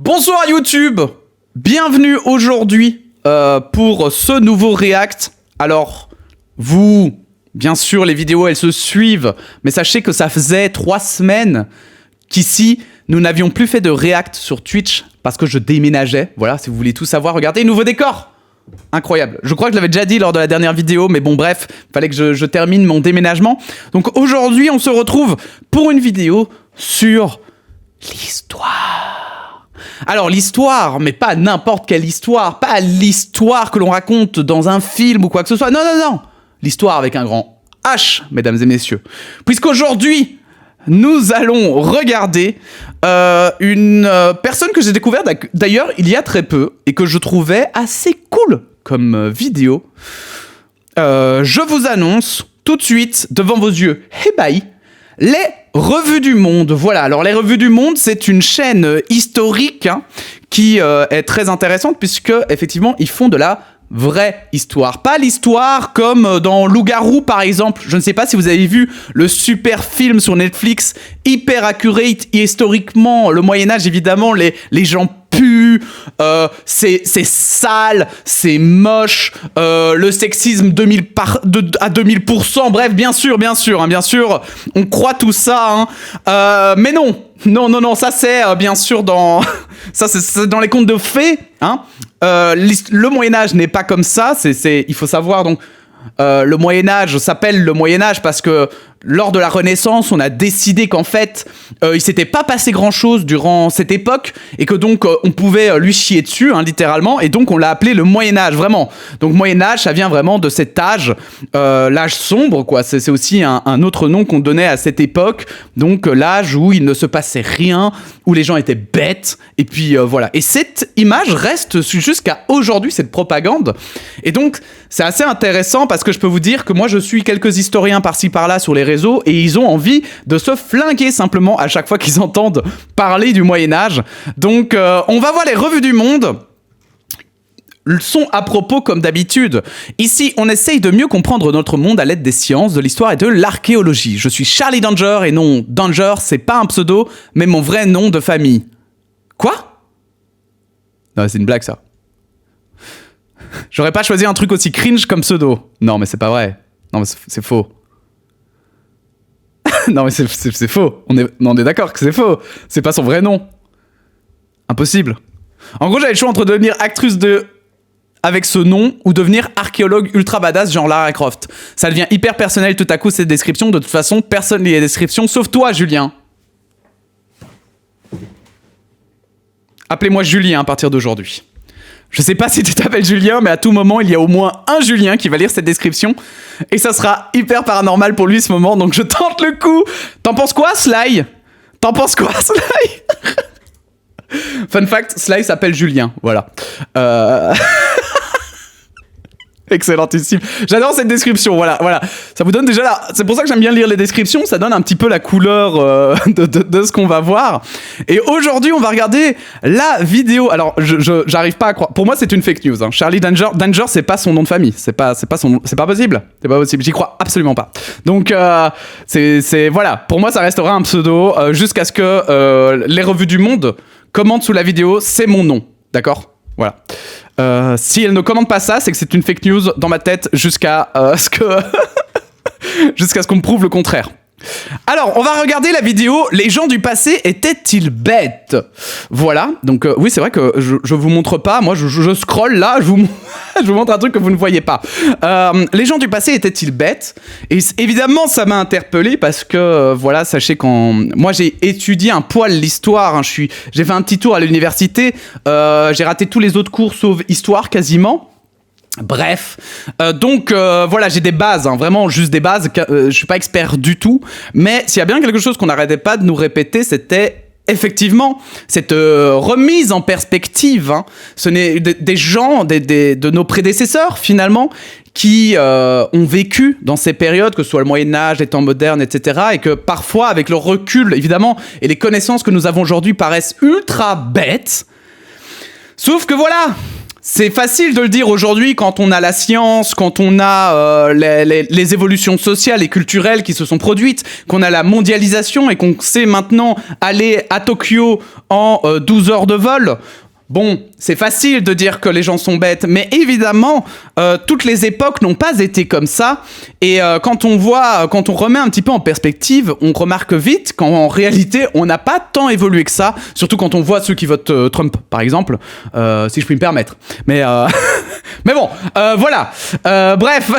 Bonsoir YouTube, bienvenue aujourd'hui pour ce nouveau React. Alors, vous, bien sûr, les vidéos, elles se suivent, mais sachez que ça faisait 3 semaines qu'ici, nous n'avions plus fait de React sur Twitch parce que je déménageais. Voilà, si vous voulez tout savoir, regardez, nouveau décor. Incroyable. Je crois que je l'avais déjà dit lors de la dernière vidéo, mais bon, bref, fallait que je termine mon déménagement. Donc aujourd'hui, on se retrouve pour une vidéo sur l'histoire. Alors l'histoire, mais pas n'importe quelle histoire, pas l'histoire que l'on raconte dans un film ou quoi que ce soit. Non, non, non. L'histoire avec un grand H, mesdames et messieurs. Puisqu'aujourd'hui, nous allons regarder une personne que j'ai découverte d'ailleurs il y a très peu et que je trouvais assez cool comme vidéo. Je vous annonce tout de suite devant vos yeux ébahis les Revues du Monde. Voilà, alors les Revues du Monde, c'est une chaîne historique qui est très intéressante puisque effectivement ils font de la vraie histoire. Pas l'histoire comme dans Loup-garou par exemple. Je ne sais pas si vous avez vu le super film sur Netflix, hyper accurate, historiquement, le Moyen-Âge évidemment, les gens puent, c'est sale, c'est moche, le sexisme à 2000%, bref, bien sûr, on croit tout ça, mais non, ça c'est bien sûr dans... ça c'est dans les contes de fées, le Moyen-Âge n'est pas comme ça, il faut savoir donc... le Moyen-Âge s'appelle le Moyen-Âge parce que lors de la Renaissance, on a décidé qu'en fait, il s'était pas passé grand-chose durant cette époque et que donc on pouvait lui chier dessus, littéralement, et donc on l'a appelé le Moyen-Âge, vraiment. Donc Moyen-Âge, ça vient vraiment de cet âge, l'âge sombre, quoi. C'est aussi un autre nom qu'on donnait à cette époque, donc l'âge où il ne se passait rien, où les gens étaient bêtes, et puis voilà. Et cette image reste jusqu'à aujourd'hui, cette propagande, et donc c'est assez intéressant parce que je peux vous dire que moi je suis quelques historiens par-ci par-là sur les réseaux et ils ont envie de se flinguer simplement à chaque fois qu'ils entendent parler du Moyen-Âge. Donc on va voir les Revues du Monde. Sont à propos comme d'habitude. Ici, on essaye de mieux comprendre notre monde à l'aide des sciences, de l'histoire et de l'archéologie. Je suis Charlie Danger et non, Danger, c'est pas un pseudo, mais mon vrai nom de famille. Quoi ? Non, c'est une blague ça. J'aurais pas choisi un truc aussi cringe comme pseudo. Non, mais c'est pas vrai. Non, mais c'est faux. Non, mais c'est faux. On est d'accord que c'est faux. C'est pas son vrai nom. Impossible. En gros, j'avais le choix entre devenir actrice avec ce nom ou devenir archéologue ultra badass genre Lara Croft. Ça devient hyper personnel tout à coup cette description. De toute façon, personne lit les descriptions sauf toi, Julien. Appelez-moi Julien à partir d'aujourd'hui. Je sais pas si tu t'appelles Julien, mais à tout moment, il y a au moins un Julien qui va lire cette description. Et ça sera hyper paranormal pour lui ce moment, donc je tente le coup. T'en penses quoi, Sly ? Fun fact, Sly s'appelle Julien, voilà. Excellentissime. J'adore cette description, voilà. Ça vous donne déjà là. C'est pour ça que j'aime bien lire les descriptions, ça donne un petit peu la couleur de ce qu'on va voir. Et aujourd'hui, on va regarder la vidéo. Alors, j'arrive pas à croire. Pour moi, c'est une fake news. Charlie Danger, c'est pas son nom de famille. C'est pas possible. C'est pas possible. J'y crois absolument pas. Donc, voilà. Pour moi, ça restera un pseudo jusqu'à ce que les Revues du Monde commentent sous la vidéo. C'est mon nom, d'accord ? Voilà. Si elle ne commande pas ça, c'est que c'est une fake news dans ma tête jusqu'à ce qu'on me prouve le contraire. Alors, on va regarder la vidéo. Les gens du passé étaient-ils bêtes ? Voilà. Donc, oui, c'est vrai que je vous montre pas. Moi, je scrolle là. Je vous montre un truc que vous ne voyez pas. Les gens du passé étaient-ils bêtes ? Et évidemment, ça m'a interpellé parce que, voilà, sachez moi, j'ai étudié un poil l'histoire. J'ai fait un petit tour à l'université. J'ai raté tous les autres cours sauf histoire quasiment. Bref, donc voilà, j'ai des bases, vraiment juste des bases, je suis pas expert du tout, mais s'il y a bien quelque chose qu'on n'arrêtait pas de nous répéter, c'était effectivement cette remise en perspective, ce n'est des gens, de nos prédécesseurs finalement, qui ont vécu dans ces périodes, que ce soit le Moyen-Âge, les temps modernes, etc., et que parfois, avec le recul, évidemment, et les connaissances que nous avons aujourd'hui paraissent ultra bêtes, sauf que voilà, C'est facile de le dire aujourd'hui quand on a la science, quand on a les évolutions sociales et culturelles qui se sont produites, qu'on a la mondialisation et qu'on sait maintenant aller à Tokyo en 12 heures de vol. Bon, c'est facile de dire que les gens sont bêtes, mais évidemment, toutes les époques n'ont pas été comme ça. Et quand on remet un petit peu en perspective, on remarque vite qu'en réalité, on n'a pas tant évolué que ça. Surtout quand on voit ceux qui votent Trump, par exemple, si je puis me permettre. Mais, mais bon, voilà. Bref,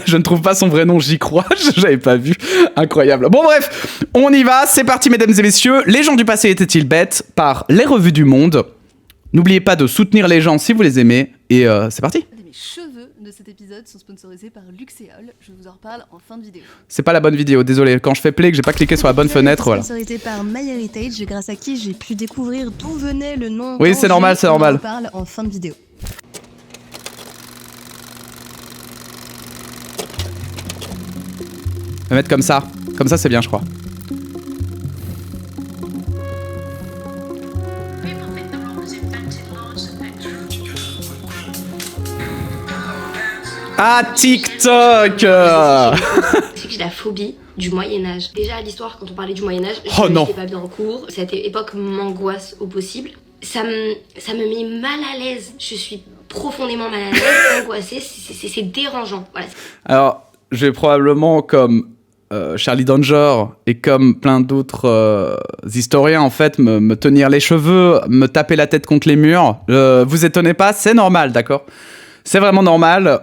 je ne trouve pas son vrai nom, j'y crois. J'avais pas vu. Incroyable. Bon, bref, on y va. C'est parti, mesdames et messieurs. Les gens du passé étaient-ils bêtes ? Par les revues du monde. N'oubliez pas de soutenir les gens si vous les aimez. Et c'est parti. Les cheveux de cet épisode sont sponsorisés par Luxéol. Je vous en reparle en fin de vidéo. C'est pas la bonne vidéo, désolé. Quand je fais play, que j'ai pas cliqué sur la bonne fenêtre, voilà. Sponsorisé par MyHeritage, grâce à qui j'ai pu découvrir d'où venait le nom. Oui, c'est normal, c'est normal. Je vous en reparle en fin de vidéo. Je vais mettre comme ça. Comme ça, c'est bien, je crois. Ah, TikTok. C'est que j'ai la phobie du Moyen-Âge. Déjà, à l'histoire, quand on parlait du Moyen-Âge, je n'étais pas bien en cours. Cette époque m'angoisse au possible. Ça me met mal à l'aise. Je suis profondément mal à l'aise, angoissée. C'est dérangeant. Voilà. Alors, je vais probablement, comme Charlie Danger et comme plein d'autres historiens, en fait, me tenir les cheveux, me taper la tête contre les murs. Vous étonnez pas, c'est normal, d'accord ? C'est vraiment normal.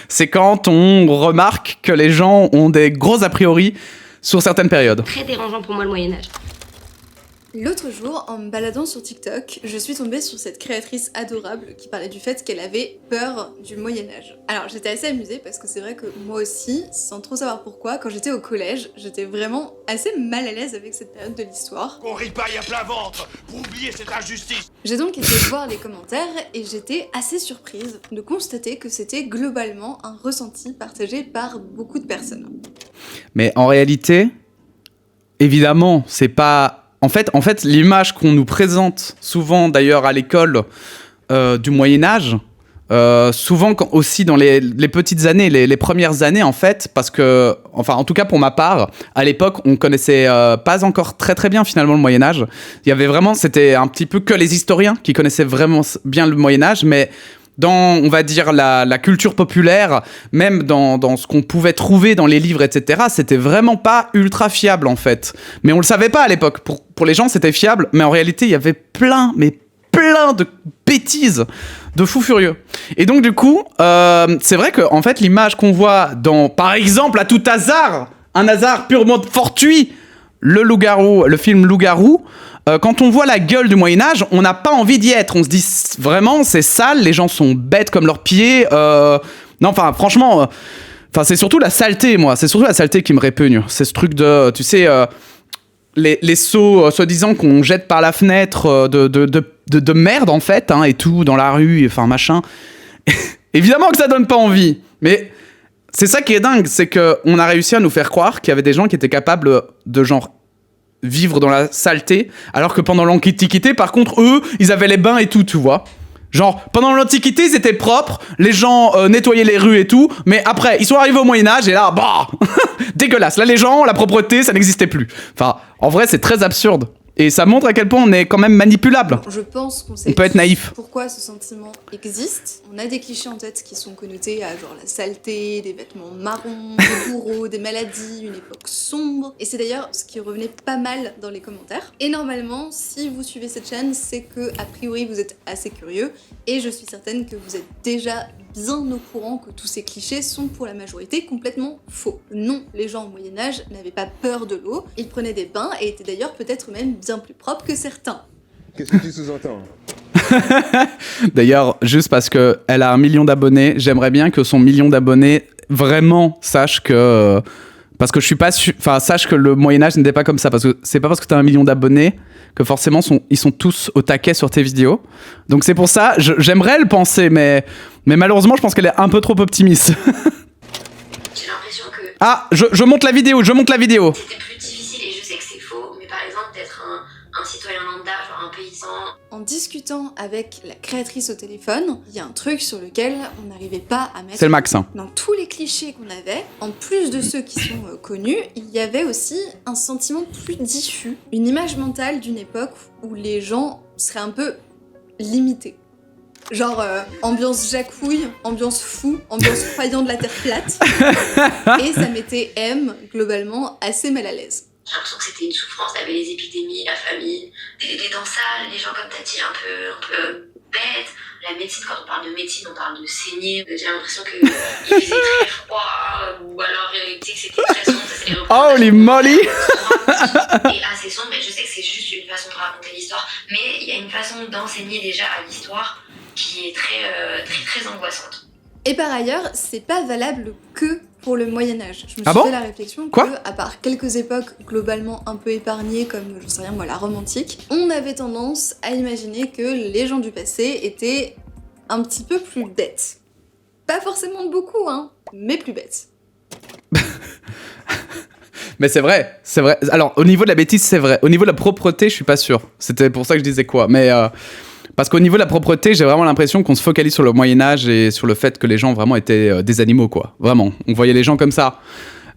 C'est quand on remarque que les gens ont des gros a priori sur certaines périodes. Très dérangeant pour moi le Moyen-Âge. L'autre jour, en me baladant sur TikTok, je suis tombée sur cette créatrice adorable qui parlait du fait qu'elle avait peur du Moyen-Âge. Alors j'étais assez amusée parce que c'est vrai que moi aussi, sans trop savoir pourquoi, quand j'étais au collège, j'étais vraiment assez mal à l'aise avec cette période de l'histoire. On ripaille à plein ventre pour oublier cette injustice. J'ai donc été voir les commentaires et j'étais assez surprise de constater que c'était globalement un ressenti partagé par beaucoup de personnes. Mais en réalité, évidemment, c'est pas... En fait, l'image qu'on nous présente souvent, d'ailleurs, à l'école du Moyen-Âge, souvent aussi dans les petites années, les premières années, en fait, parce que, enfin, en tout cas pour ma part, à l'époque, on connaissait pas encore très très bien, finalement, le Moyen-Âge. Il y avait vraiment, c'était un petit peu que les historiens qui connaissaient vraiment bien le Moyen-Âge, mais... dans, on va dire, la culture populaire, même dans ce qu'on pouvait trouver dans les livres, etc., c'était vraiment pas ultra fiable, en fait. Mais on le savait pas à l'époque. Pour les gens, c'était fiable, mais en réalité, il y avait plein de bêtises, de fous furieux. Et donc, du coup, c'est vrai que, en fait, l'image qu'on voit dans, par exemple, à tout hasard, un hasard purement fortuit, le film Loup-garou, quand on voit la gueule du Moyen-Âge, on n'a pas envie d'y être. On se dit vraiment, c'est sale, les gens sont bêtes comme leurs pieds. Non, enfin, franchement, c'est surtout la saleté, moi. C'est surtout la saleté qui me répugne. C'est ce truc de, tu sais, les seaux, soi-disant, qu'on jette par la fenêtre de merde, en fait, hein, et tout, dans la rue, enfin, machin. Évidemment que ça donne pas envie. Mais c'est ça qui est dingue, c'est qu'on a réussi à nous faire croire qu'il y avait des gens qui étaient capables de, genre, vivre dans la saleté, alors que pendant l'Antiquité, par contre, eux, ils avaient les bains et tout, tu vois. Genre, pendant l'Antiquité, ils étaient propres, les gens nettoyaient les rues et tout, mais après, ils sont arrivés au Moyen-Âge et là, bah, dégueulasse. Là, les gens, la propreté, ça n'existait plus. Enfin, en vrai, c'est très absurde. Et ça montre à quel point on est quand même manipulable. Je pense qu'on sait On peut être naïf. Pourquoi ce sentiment existe. On a des clichés en tête qui sont connotés à genre la saleté, des vêtements marrons, des bourreaux, des maladies, une époque sombre. Et c'est d'ailleurs ce qui revenait pas mal dans les commentaires. Et normalement, si vous suivez cette chaîne, c'est que a priori vous êtes assez curieux. Et je suis certaine que vous êtes déjà bien au courant que tous ces clichés sont pour la majorité complètement faux. Non, les gens au Moyen-Âge n'avaient pas peur de l'eau, ils prenaient des bains et étaient d'ailleurs peut-être même bien plus propres que certains. Qu'est-ce que tu sous-entends ? D'ailleurs, juste parce qu'elle a 1 million d'abonnés, j'aimerais bien que son million d'abonnés vraiment sache que... parce que je suis pas sûr... Enfin, sache que le Moyen-Âge n'était pas comme ça. Parce que c'est pas parce que t'as 1 million d'abonnés que forcément ils sont tous au taquet sur tes vidéos. Donc c'est pour ça, j'aimerais le penser, mais malheureusement, je pense qu'elle est un peu trop optimiste. J'ai l'impression que Ah, je monte la vidéo. c'était plus difficile et je sais que c'est faux, mais par exemple, d'être un citoyen lambda, genre un paysan. En discutant avec la créatrice au téléphone, il y a un truc sur lequel on n'arrivait pas à mettre... C'est le max, hein. Dans tous les clichés qu'on avait, en plus de ceux qui sont connus, il y avait aussi un sentiment plus diffus, une image mentale d'une époque où les gens seraient un peu limités. Genre ambiance jacouille, ambiance fou, ambiance croyant de la terre plate. Et ça mettait M, globalement, assez mal à l'aise. J'ai l'impression que c'était une souffrance, t'avais les épidémies, la famine, des dents sales, les gens comme t'as dit un peu bêtes. La médecine, quand on parle de médecine, on parle de saigner. J'ai l'impression qu'il faisait très froid, ou alors que c'était très sombre, ça c'est les représentations. Holy moly! Et assez sombre, mais je sais que c'est juste une façon de raconter l'histoire. Mais il y a une façon d'enseigner déjà à l'histoire qui est très angoissante. Et par ailleurs, c'est pas valable que pour le Moyen-Âge. Je me suis bon fait la réflexion que, à part quelques époques globalement un peu épargnées, comme, j'en sais rien moi, la Rome antique, on avait tendance à imaginer que les gens du passé étaient un petit peu plus bêtes. Pas forcément de beaucoup, hein, mais plus bêtes. Mais c'est vrai. Alors, au niveau de la bêtise, c'est vrai. Au niveau de la propreté, je suis pas sûr. C'était pour ça que je disais quoi. Mais parce qu'au niveau de la propreté, j'ai vraiment l'impression qu'on se focalise sur le Moyen-Âge et sur le fait que les gens vraiment étaient des animaux, quoi. Vraiment. On voyait les gens comme ça.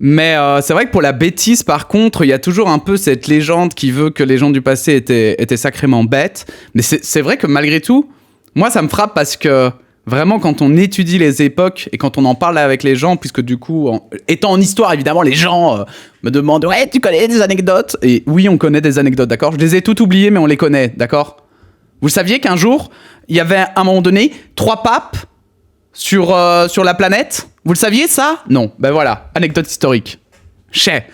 Mais c'est vrai que pour la bêtise, par contre, il y a toujours un peu cette légende qui veut que les gens du passé étaient sacrément bêtes. Mais c'est vrai que malgré tout, moi, ça me frappe parce que vraiment, quand on étudie les époques et quand on en parle avec les gens, puisque du coup, étant en histoire, évidemment, les gens me demandent « Ouais, tu connais des anecdotes ?» Et oui, on connaît des anecdotes, d'accord ? Je les ai toutes oubliées, mais on les connaît, d'accord ? Vous saviez qu'un jour, il y avait à un moment donné 3 papes sur la planète ? Vous le saviez, ça ? Non. Ben voilà, anecdote historique. Chais.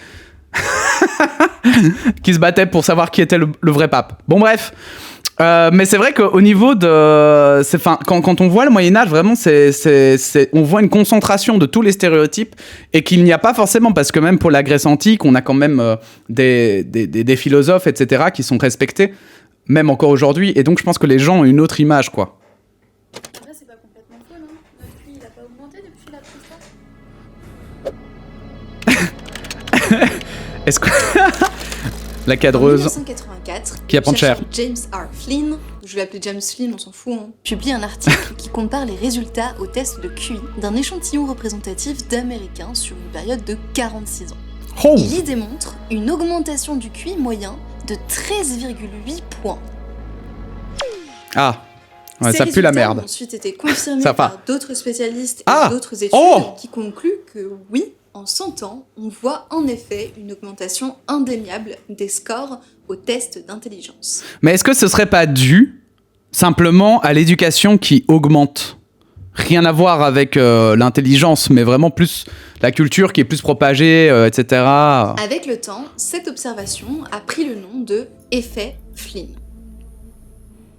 Qui se battait pour savoir qui était le vrai pape. Bon, bref. Mais c'est vrai qu'au niveau de... Quand on voit le Moyen-Âge, vraiment, on voit une concentration de tous les stéréotypes et qu'il n'y a pas forcément, parce que même pour la Grèce antique, on a quand même des philosophes, etc., qui sont respectés, même encore aujourd'hui. Et donc, je pense que les gens ont une autre image, quoi. Après, c'est pas complètement faux, non ? Notre QI, il a pas augmenté depuis la préhistoire ? Est-ce que... La cadreuse... En 1984, qui apprend cher. James R. Flynn, je vais l'appeler James Flynn, on s'en fout, hein, publie un article qui compare les résultats au test de QI d'un échantillon représentatif d'Américains sur une période de 46 ans. Oh. Il y démontre une augmentation du QI moyen de 13,8 points. Ah, ouais, Ces ça pue la résultats merde. ont ensuite été confirmés Ça va. par d'autres spécialistes Ah. et d'autres études qui concluent que oui, en 100 ans, on voit en effet une augmentation indéniable des scores aux tests d'intelligence. Mais est-ce que ce serait pas dû simplement à l'éducation qui augmente ? Rien à voir avec l'intelligence, mais vraiment plus la culture qui est plus propagée, etc. Avec le temps, cette observation a pris le nom de effet Flynn.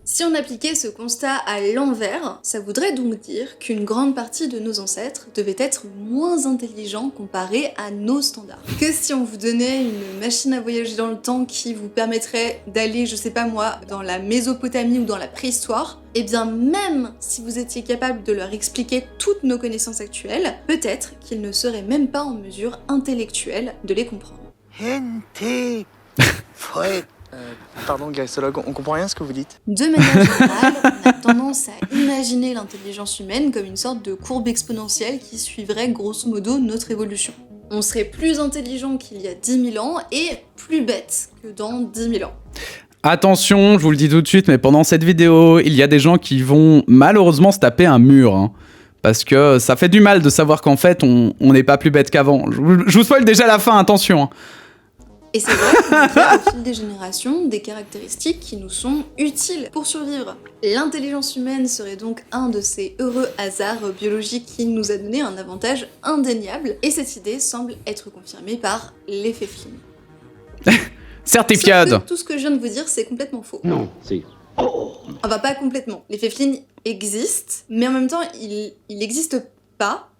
Si on appliquait ce constat à l'envers, ça voudrait donc dire qu'une grande partie de nos ancêtres devaient être moins intelligents comparés à nos standards. Que si on vous donnait une machine à voyager dans le temps qui vous permettrait d'aller, je sais pas moi, dans la Mésopotamie ou dans la préhistoire, eh bien même si vous étiez capable de leur expliquer toutes nos connaissances actuelles, peut-être qu'ils ne seraient même pas en mesure intellectuelle de les comprendre. Pardon, graissologue, on comprend rien à ce que vous dites. De manière générale, on a tendance à imaginer l'intelligence humaine comme une sorte de courbe exponentielle qui suivrait grosso modo notre évolution. On serait plus intelligent qu'il y a 10 000 ans et plus bête que dans 10 000 ans. Attention, je vous le dis tout de suite, mais pendant cette vidéo, il y a des gens qui vont malheureusement se taper un mur. Hein, parce que ça fait du mal de savoir qu'en fait, on n'est pas plus bête qu'avant. Je vous spoil déjà la fin, attention. Hein. Et c'est vrai qu'on acquiert au fil des générations des caractéristiques qui nous sont utiles pour survivre. L'intelligence humaine serait donc un de ces heureux hasards biologiques qui nous a donné un avantage indéniable, et cette idée semble être confirmée par l'effet Flynn. Certifiade. Sauf que tout ce que je viens de vous dire, c'est complètement faux. Non, si. Enfin, pas complètement. L'effet Flynn existe, mais en même temps, il n'existe pas.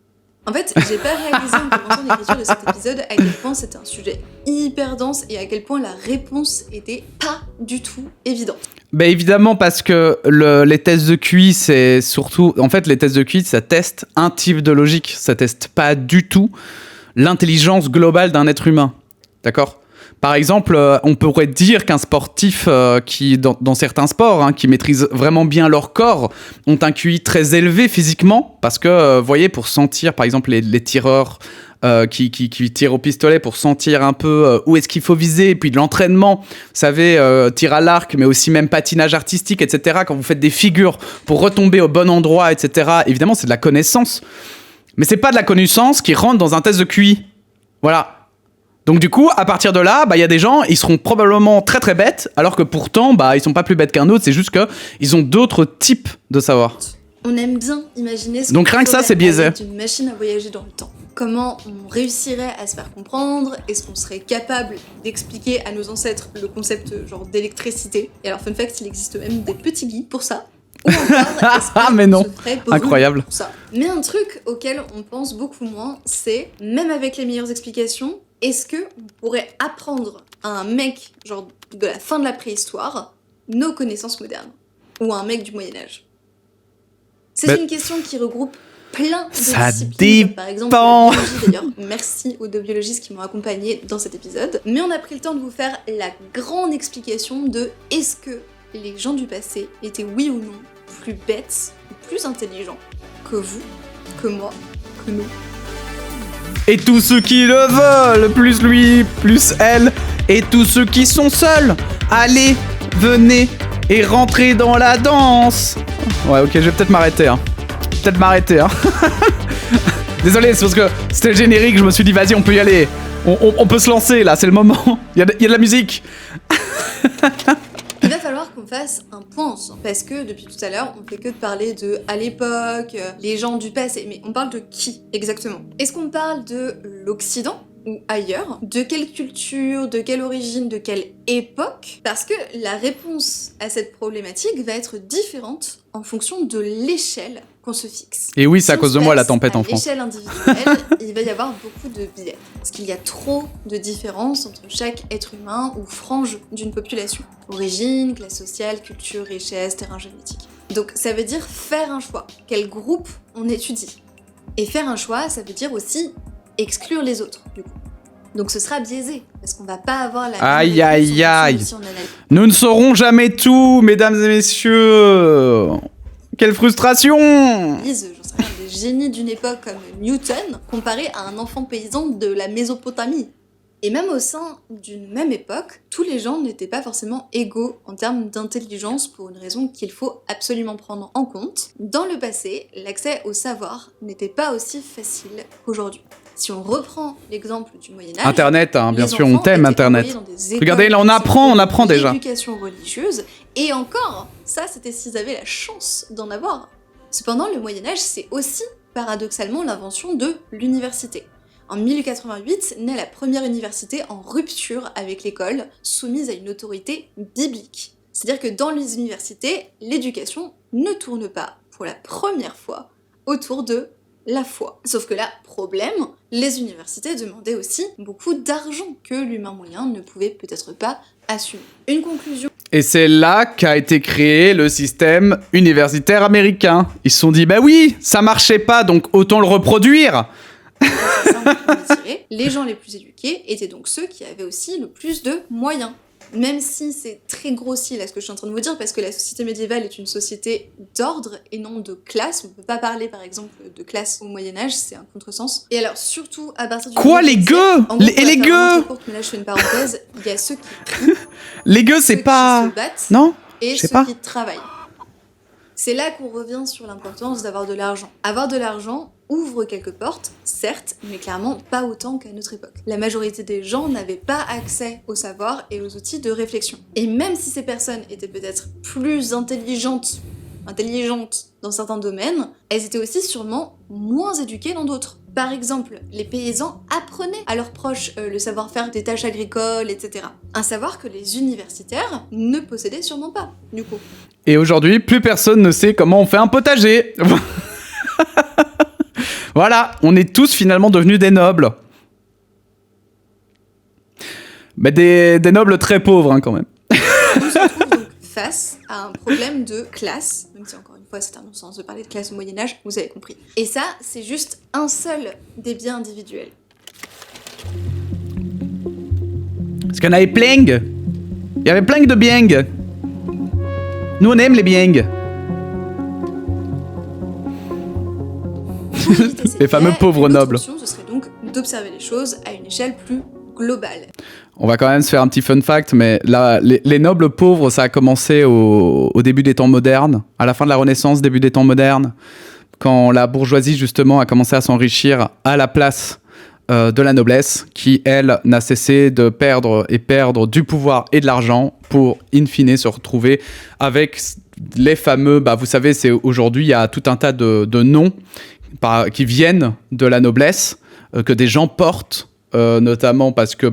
En fait, j'ai pas réalisé en commençant l'écriture de cet épisode à quel point c'était un sujet hyper dense et à quel point la réponse était pas du tout évidente. Bah évidemment, parce que les tests de QI, c'est surtout... En fait, les tests de QI, ça teste un type de logique. Ça teste pas du tout l'intelligence globale d'un être humain. D'accord ? Par exemple, on pourrait dire qu'un sportif qui, dans certains sports, hein, qui maîtrisent vraiment bien leur corps, ont un QI très élevé physiquement, parce que, vous voyez, pour sentir, par exemple, les tireurs qui tirent au pistolet, pour sentir un peu où est-ce qu'il faut viser, et puis de l'entraînement, vous savez, tir à l'arc, mais aussi même patinage artistique, etc., quand vous faites des figures pour retomber au bon endroit, etc., évidemment, c'est de la connaissance. Mais c'est pas de la connaissance qui rentre dans un test de QI. Voilà. Donc du coup, à partir de là, il y a des gens, ils seront probablement très très bêtes, alors que pourtant, ils sont pas plus bêtes qu'un autre, c'est juste qu'ils ont d'autres types de savoir. On aime bien imaginer ce Donc rien que ça, c'est biaisé. D'une machine à voyager dans le temps. Comment on réussirait à se faire comprendre? Est-ce qu'on serait capable d'expliquer à nos ancêtres le concept genre d'électricité? Et alors, fun fact, il existe même des petits guides pour ça. Ou encore, est-ce mais non, se ferait brûler incroyable. pour ça? Mais un truc auquel on pense beaucoup moins, c'est, même avec les meilleures explications, est-ce que on pourrait apprendre à un mec, genre de la fin de la préhistoire, nos connaissances modernes? Ou à un mec du Moyen-Âge? C'est une question qui regroupe plein de disciplines, par exemple la biologie d'ailleurs. Merci aux deux biologistes qui m'ont accompagné dans cet épisode. Mais on a pris le temps de vous faire la grande explication de est-ce que les gens du passé étaient oui ou non plus bêtes ou plus intelligents que vous, que moi, que nous. Et tous ceux qui le veulent, plus lui, plus elle, et tous ceux qui sont seuls, allez, venez et rentrez dans la danse. Ouais, ok, je vais peut-être m'arrêter, hein. Désolé, c'est parce que c'était le générique, je me suis dit, vas-y, on peut y aller. On peut se lancer, là, c'est le moment. Il y a de la musique. Il va falloir qu'on fasse un point ensemble, parce que depuis tout à l'heure, on fait que de parler de à l'époque, les gens du passé, mais on parle de qui exactement? Est-ce qu'on parle de l'Occident ou ailleurs? De quelle culture, de quelle origine, de quelle époque? Parce que la réponse à cette problématique va être différente en fonction de l'échelle qu'on se fixe. Et oui, c'est à cause de moi la tempête en France. À l'échelle individuelle, il va y avoir beaucoup de biais. Parce qu'il y a trop de différences entre chaque être humain ou frange d'une population. Origine, classe sociale, culture, richesse, terrain génétique. Donc ça veut dire faire un choix. Quel groupe on étudie? Et faire un choix, ça veut dire aussi exclure les autres, du coup. Donc ce sera biaisé, parce qu'on va pas avoir la aïe aïe aïe. si on analyse. Nous ne saurons jamais tout, mesdames et messieurs. Quelle frustration! J'en sais rien, des génies d'une époque comme Newton, comparé à un enfant paysan de la Mésopotamie. Et même au sein d'une même époque, tous les gens n'étaient pas forcément égaux en termes d'intelligence pour une raison qu'il faut absolument prendre en compte. Dans le passé, l'accès au savoir n'était pas aussi facile qu'aujourd'hui. Si on reprend l'exemple du Moyen-Âge... Internet, hein, bien sûr, on t'aime Internet. Regardez, là, on apprend déjà. L'éducation religieuse, et encore, ça c'était s'ils avaient la chance d'en avoir. Cependant, le Moyen-Âge, c'est aussi, paradoxalement, l'invention de l'université. En 1088 naît la première université en rupture avec l'école, soumise à une autorité biblique. C'est-à-dire que dans les universités, l'éducation ne tourne pas, pour la première fois, autour de la foi. Sauf que là, problème, les universités demandaient aussi beaucoup d'argent que l'humain moyen ne pouvait peut-être pas assumer. Une conclusion. Et c'est là qu'a été créé le système universitaire américain. Ils se sont dit, bah oui, ça marchait pas, donc autant le reproduire. Les gens les plus éduqués étaient donc ceux qui avaient aussi le plus de moyens. Même si c'est très grossier là ce que je suis en train de vous dire, parce que la société médiévale est une société d'ordre et non de classe. On peut pas parler par exemple de classe au Moyen-Âge, c'est un contresens. Et alors surtout à partir du... Quoi, les gueux? Les gueux? Mais là je fais une parenthèse, il y a ceux qui... Les gueux, c'est pas... Ceux qui se battent, non? Et ceux qui travaillent. C'est là qu'on revient sur l'importance d'avoir de l'argent. Avoir de l'argent ouvre quelques portes, certes, mais clairement pas autant qu'à notre époque. La majorité des gens n'avaient pas accès au savoir et aux outils de réflexion. Et même si ces personnes étaient peut-être plus intelligentes dans certains domaines, elles étaient aussi sûrement moins éduquées dans d'autres. Par exemple, les paysans apprenaient à leurs proches le savoir-faire des tâches agricoles, etc. Un savoir que les universitaires ne possédaient sûrement pas, du coup. Et aujourd'hui, plus personne ne sait comment on fait un potager. Voilà, on est tous finalement devenus des nobles. Mais des nobles très pauvres, hein, quand même. On se retrouve donc face à un problème de classe, même si encore une fois c'est un non-sens de parler de classe au Moyen-Âge, vous avez compris. Et ça, c'est juste un seul des biens individuels. Parce qu'il y en avait plein. Il y avait plein de biengs. Nous, on aime les biengs. Les fameux pauvres nobles. L'option, ce serait donc d'observer les choses à une échelle plus globale. On va quand même se faire un petit fun fact, mais là, les nobles pauvres, ça a commencé au début des temps modernes, à la fin de la Renaissance, début des temps modernes, quand la bourgeoisie, justement, a commencé à s'enrichir à la place de la noblesse, qui, elle, n'a cessé de perdre du pouvoir et de l'argent pour, in fine, se retrouver avec les fameux... vous savez, aujourd'hui, il y a tout un tas de noms qui viennent de la noblesse, que des gens portent, notamment parce que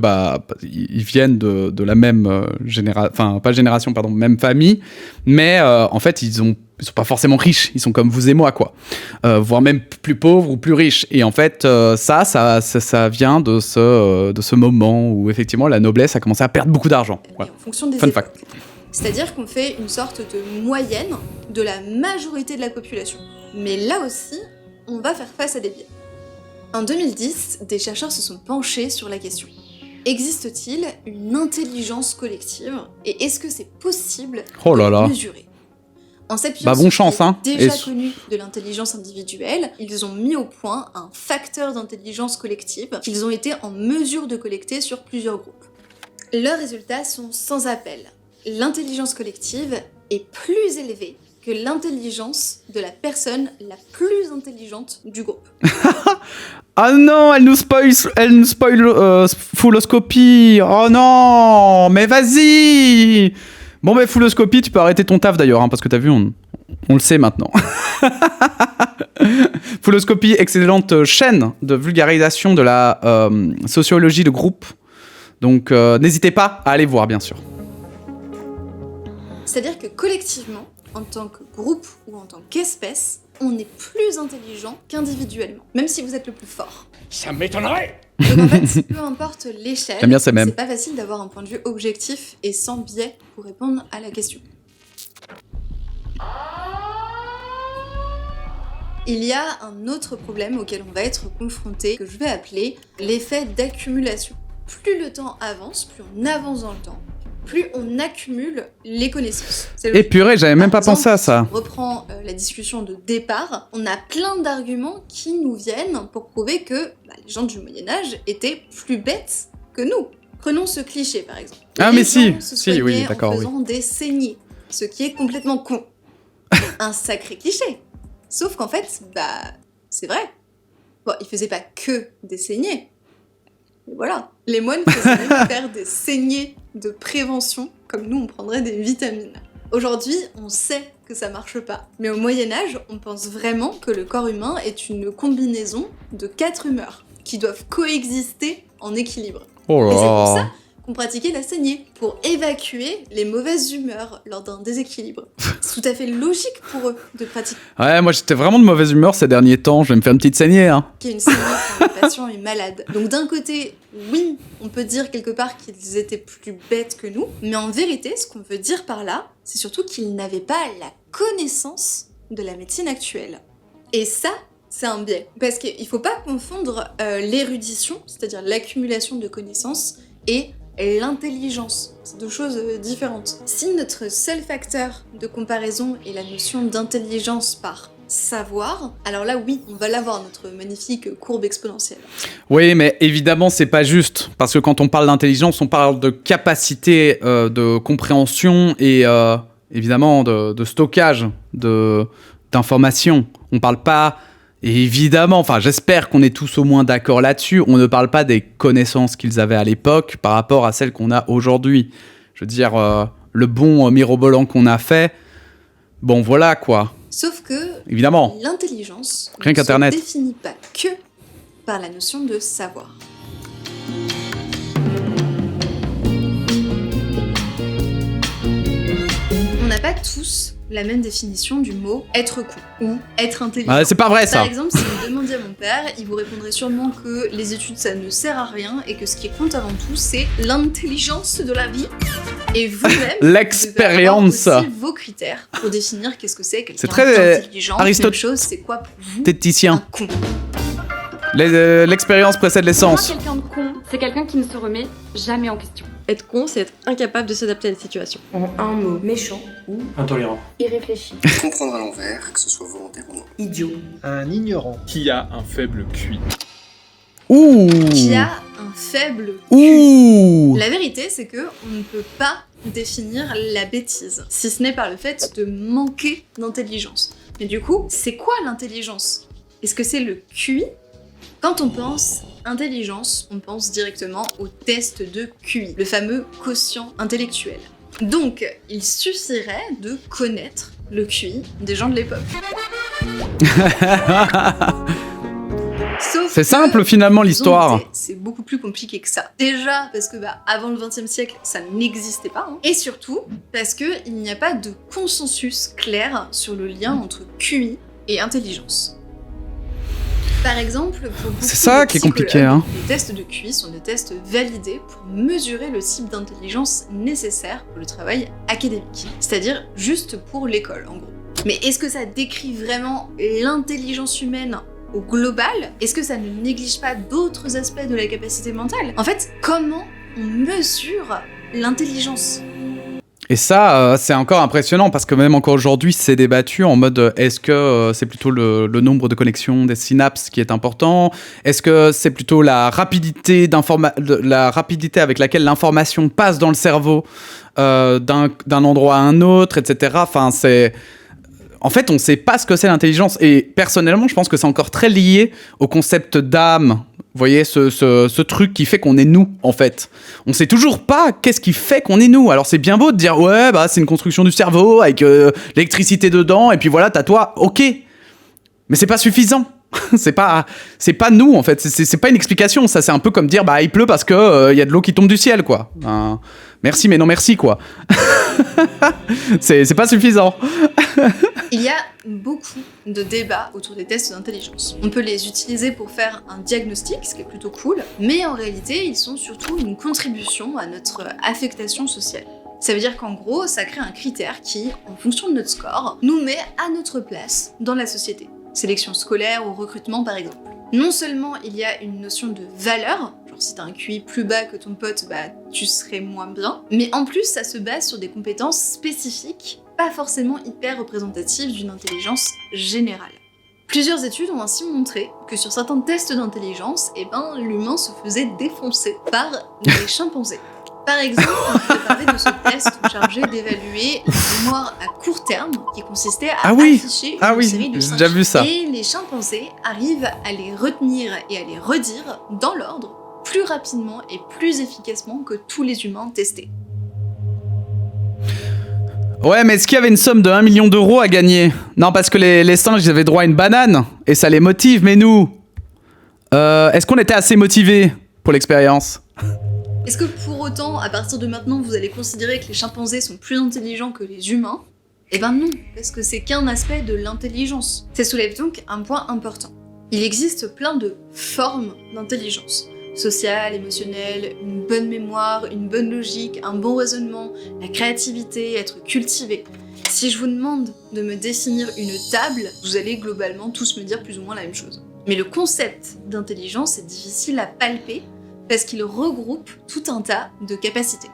ils viennent de la même même famille, mais en fait ils sont pas forcément riches, ils sont comme vous et moi quoi, voire même plus pauvres ou plus riches. Et en fait ça vient de ce moment où effectivement la noblesse a commencé à perdre beaucoup d'argent. Ouais. En fonction des Fun époques. fact. C'est-à-dire qu'on fait une sorte de moyenne de la majorité de la population. Mais là aussi, on va faire face à des biais. En 2010, des chercheurs se sont penchés sur la question. Existe-t-il une intelligence collective et est-ce que c'est possible de la mesurer ? En s'appuyant bon chance, sur hein. déjà connu de l'intelligence individuelle, ils ont mis au point un facteur d'intelligence collective qu'ils ont été en mesure de collecter sur plusieurs groupes. Leurs résultats sont sans appel. L'intelligence collective est plus élevée que l'intelligence de la personne la plus intelligente du groupe. Ah non, elle nous spoil Fulloscopy. Oh non, mais vas-y. Bon, mais Fulloscopy, tu peux arrêter ton taf d'ailleurs, hein, parce que t'as vu, on le sait maintenant. Fulloscopy, excellente chaîne de vulgarisation de la sociologie de groupe. Donc, n'hésitez pas à aller voir, bien sûr. C'est-à-dire que collectivement, en tant que groupe ou en tant qu'espèce, on est plus intelligent qu'individuellement, même si vous êtes le plus fort. Ça m'étonnerait. Donc en fait, peu importe l'échelle, J'aime bien ces mêmes. c'est pas facile d'avoir un point de vue objectif et sans biais pour répondre à la question. Il y a un autre problème auquel on va être confronté, que je vais appeler l'effet d'accumulation. Plus le temps avance, plus on avance dans le temps, plus on accumule les connaissances. Et purée, j'avais même pas pensé à ça. Si on reprend la discussion de départ, on a plein d'arguments qui nous viennent pour prouver que les gens du Moyen-Âge étaient plus bêtes que nous. Prenons ce cliché par exemple. Les gens se soignaient en faisant des saignées, ce qui est complètement con. Un sacré cliché. Sauf qu'en fait, c'est vrai. Bon, ils faisaient pas que des saignées. Et voilà. Les moines faisaient faire des saignées de prévention, comme nous on prendrait des vitamines. Aujourd'hui, on sait que ça marche pas. Mais au Moyen-Âge, on pense vraiment que le corps humain est une combinaison de 4 humeurs qui doivent coexister en équilibre. Oh là. Et c'est pour ça qu'on pratiquait la saignée, pour évacuer les mauvaises humeurs lors d'un déséquilibre. C'est tout à fait logique pour eux de pratiquer. Ouais, moi j'étais vraiment de mauvaise humeur ces derniers temps, je vais me faire une petite saignée. Hein. Une saignée quand le patient est malade. Donc d'un côté, oui, on peut dire quelque part qu'ils étaient plus bêtes que nous, mais en vérité, ce qu'on veut dire par là, c'est surtout qu'ils n'avaient pas la connaissance de la médecine actuelle. Et ça, c'est un biais. Parce qu'il faut pas confondre l'érudition, c'est-à-dire l'accumulation de connaissances, et l'intelligence. C'est deux choses différentes. Si notre seul facteur de comparaison est la notion d'intelligence par savoir, alors là oui, on va l'avoir, notre magnifique courbe exponentielle. Oui, mais évidemment, c'est pas juste. Parce que quand on parle d'intelligence, on parle de capacité de compréhension et évidemment de stockage d'informations. On parle pas... Et évidemment, enfin j'espère qu'on est tous au moins d'accord là-dessus, on ne parle pas des connaissances qu'ils avaient à l'époque par rapport à celles qu'on a aujourd'hui. Je veux dire, le bon mirobolant qu'on a fait, bon voilà quoi. Sauf que évidemment, l'intelligence rien qu'Internet ne se définit pas que par la notion de savoir. On n'a pas tous la même définition du mot être con ou être intelligent. Ah, c'est pas vrai ça. Par exemple, si vous demandiez à mon père, il vous répondrait sûrement que les études ça ne sert à rien et que ce qui compte avant tout c'est l'intelligence de la vie. Et vous-même, l'expérience. Vous devez avoir aussi vos critères pour définir qu'est-ce que c'est quelqu'un C'est très d'intelligent. Aristote. Même chose, c'est quoi pour vous Téticien. un con. L'expérience précède l'essence. Pour moi, quelqu'un de con, c'est quelqu'un qui ne se remet jamais en question. Être con, c'est être incapable de s'adapter à la situation. En un mot, méchant ou Intolérant. irréfléchi. Comprendre à l'envers, que ce soit volontaire ou non. Idiot. Un ignorant. Qui a un faible QI. Ouh. Qui a un faible Ouh. La vérité, c'est que on ne peut pas définir la bêtise, si ce n'est par le fait de manquer d'intelligence. Mais du coup, c'est quoi l'intelligence? Est-ce que c'est le QI? Quand on pense intelligence, on pense directement au test de QI, le fameux quotient intellectuel. Donc, il suffirait de connaître le QI des gens de l'époque. Sauf C'est que, simple finalement l'histoire. c'est beaucoup plus compliqué que ça. Déjà parce que avant le XXe siècle, ça n'existait pas. Et surtout parce qu'il n'y a pas de consensus clair sur le lien entre QI et intelligence. Par exemple, pour beaucoup C'est ça de qui est compliqué, psychologues, hein. les tests de QI sont des tests validés pour mesurer le type d'intelligence nécessaire pour le travail académique. C'est-à-dire juste pour l'école, en gros. Mais est-ce que ça décrit vraiment l'intelligence humaine au global? Est-ce que ça ne néglige pas d'autres aspects de la capacité mentale? En fait, comment on mesure l'intelligence? Et ça, c'est encore impressionnant parce que même encore aujourd'hui, c'est débattu en mode est-ce que c'est plutôt le nombre de connexions des synapses qui est important? Est-ce que c'est plutôt la rapidité avec laquelle l'information passe dans le cerveau d'un endroit à un autre, etc. Enfin, en fait, on ne sait pas ce que c'est l'intelligence. Et personnellement, je pense que c'est encore très lié au concept d'âme. Vous voyez, ce truc qui fait qu'on est nous, en fait. On ne sait toujours pas qu'est-ce qui fait qu'on est nous. Alors, c'est bien beau de dire, ouais, c'est une construction du cerveau avec l'électricité dedans, et puis voilà, t'as toi, ok. Mais c'est pas suffisant. c'est pas nous, en fait. C'est pas une explication. Ça, c'est un peu comme dire, il pleut parce que y a de l'eau qui tombe du ciel, quoi. Merci, mais non merci, quoi. c'est pas suffisant. Il y a beaucoup de débats autour des tests d'intelligence. On peut les utiliser pour faire un diagnostic, ce qui est plutôt cool, mais en réalité, ils sont surtout une contribution à notre affectation sociale. Ça veut dire qu'en gros, ça crée un critère qui, en fonction de notre score, nous met à notre place dans la société. Sélection scolaire ou recrutement, par exemple. Non seulement il y a une notion de valeur, genre si t'as un QI plus bas que ton pote, tu serais moins bien, mais en plus, ça se base sur des compétences spécifiques, pas forcément hyper représentatives d'une intelligence générale. Plusieurs études ont ainsi montré que sur certains tests d'intelligence, l'humain se faisait défoncer par les chimpanzés. Par exemple, on peut parler de ce test chargé d'évaluer la mémoire à court terme, qui consistait à afficher une série de 5 déjà vu ça. Et les chimpanzés arrivent à les retenir et à les redire dans l'ordre plus rapidement et plus efficacement que tous les humains testés. Ouais, mais est-ce qu'il y avait une somme de 1 million d'euros à gagner? Non, parce que les singes, ils avaient droit à une banane, et ça les motive, mais nous, est-ce qu'on était assez motivés pour l'expérience? Est-ce que pour autant, à partir de maintenant, vous allez considérer que les chimpanzés sont plus intelligents que les humains? Eh ben non, parce que c'est qu'un aspect de l'intelligence. Ça soulève donc un point important. Il existe plein de formes d'intelligence. Sociale, émotionnelle, une bonne mémoire, une bonne logique, un bon raisonnement, la créativité, être cultivé. Si je vous demande de me définir une table, vous allez globalement tous me dire plus ou moins la même chose. Mais le concept d'intelligence est difficile à palper parce qu'il regroupe tout un tas de capacités.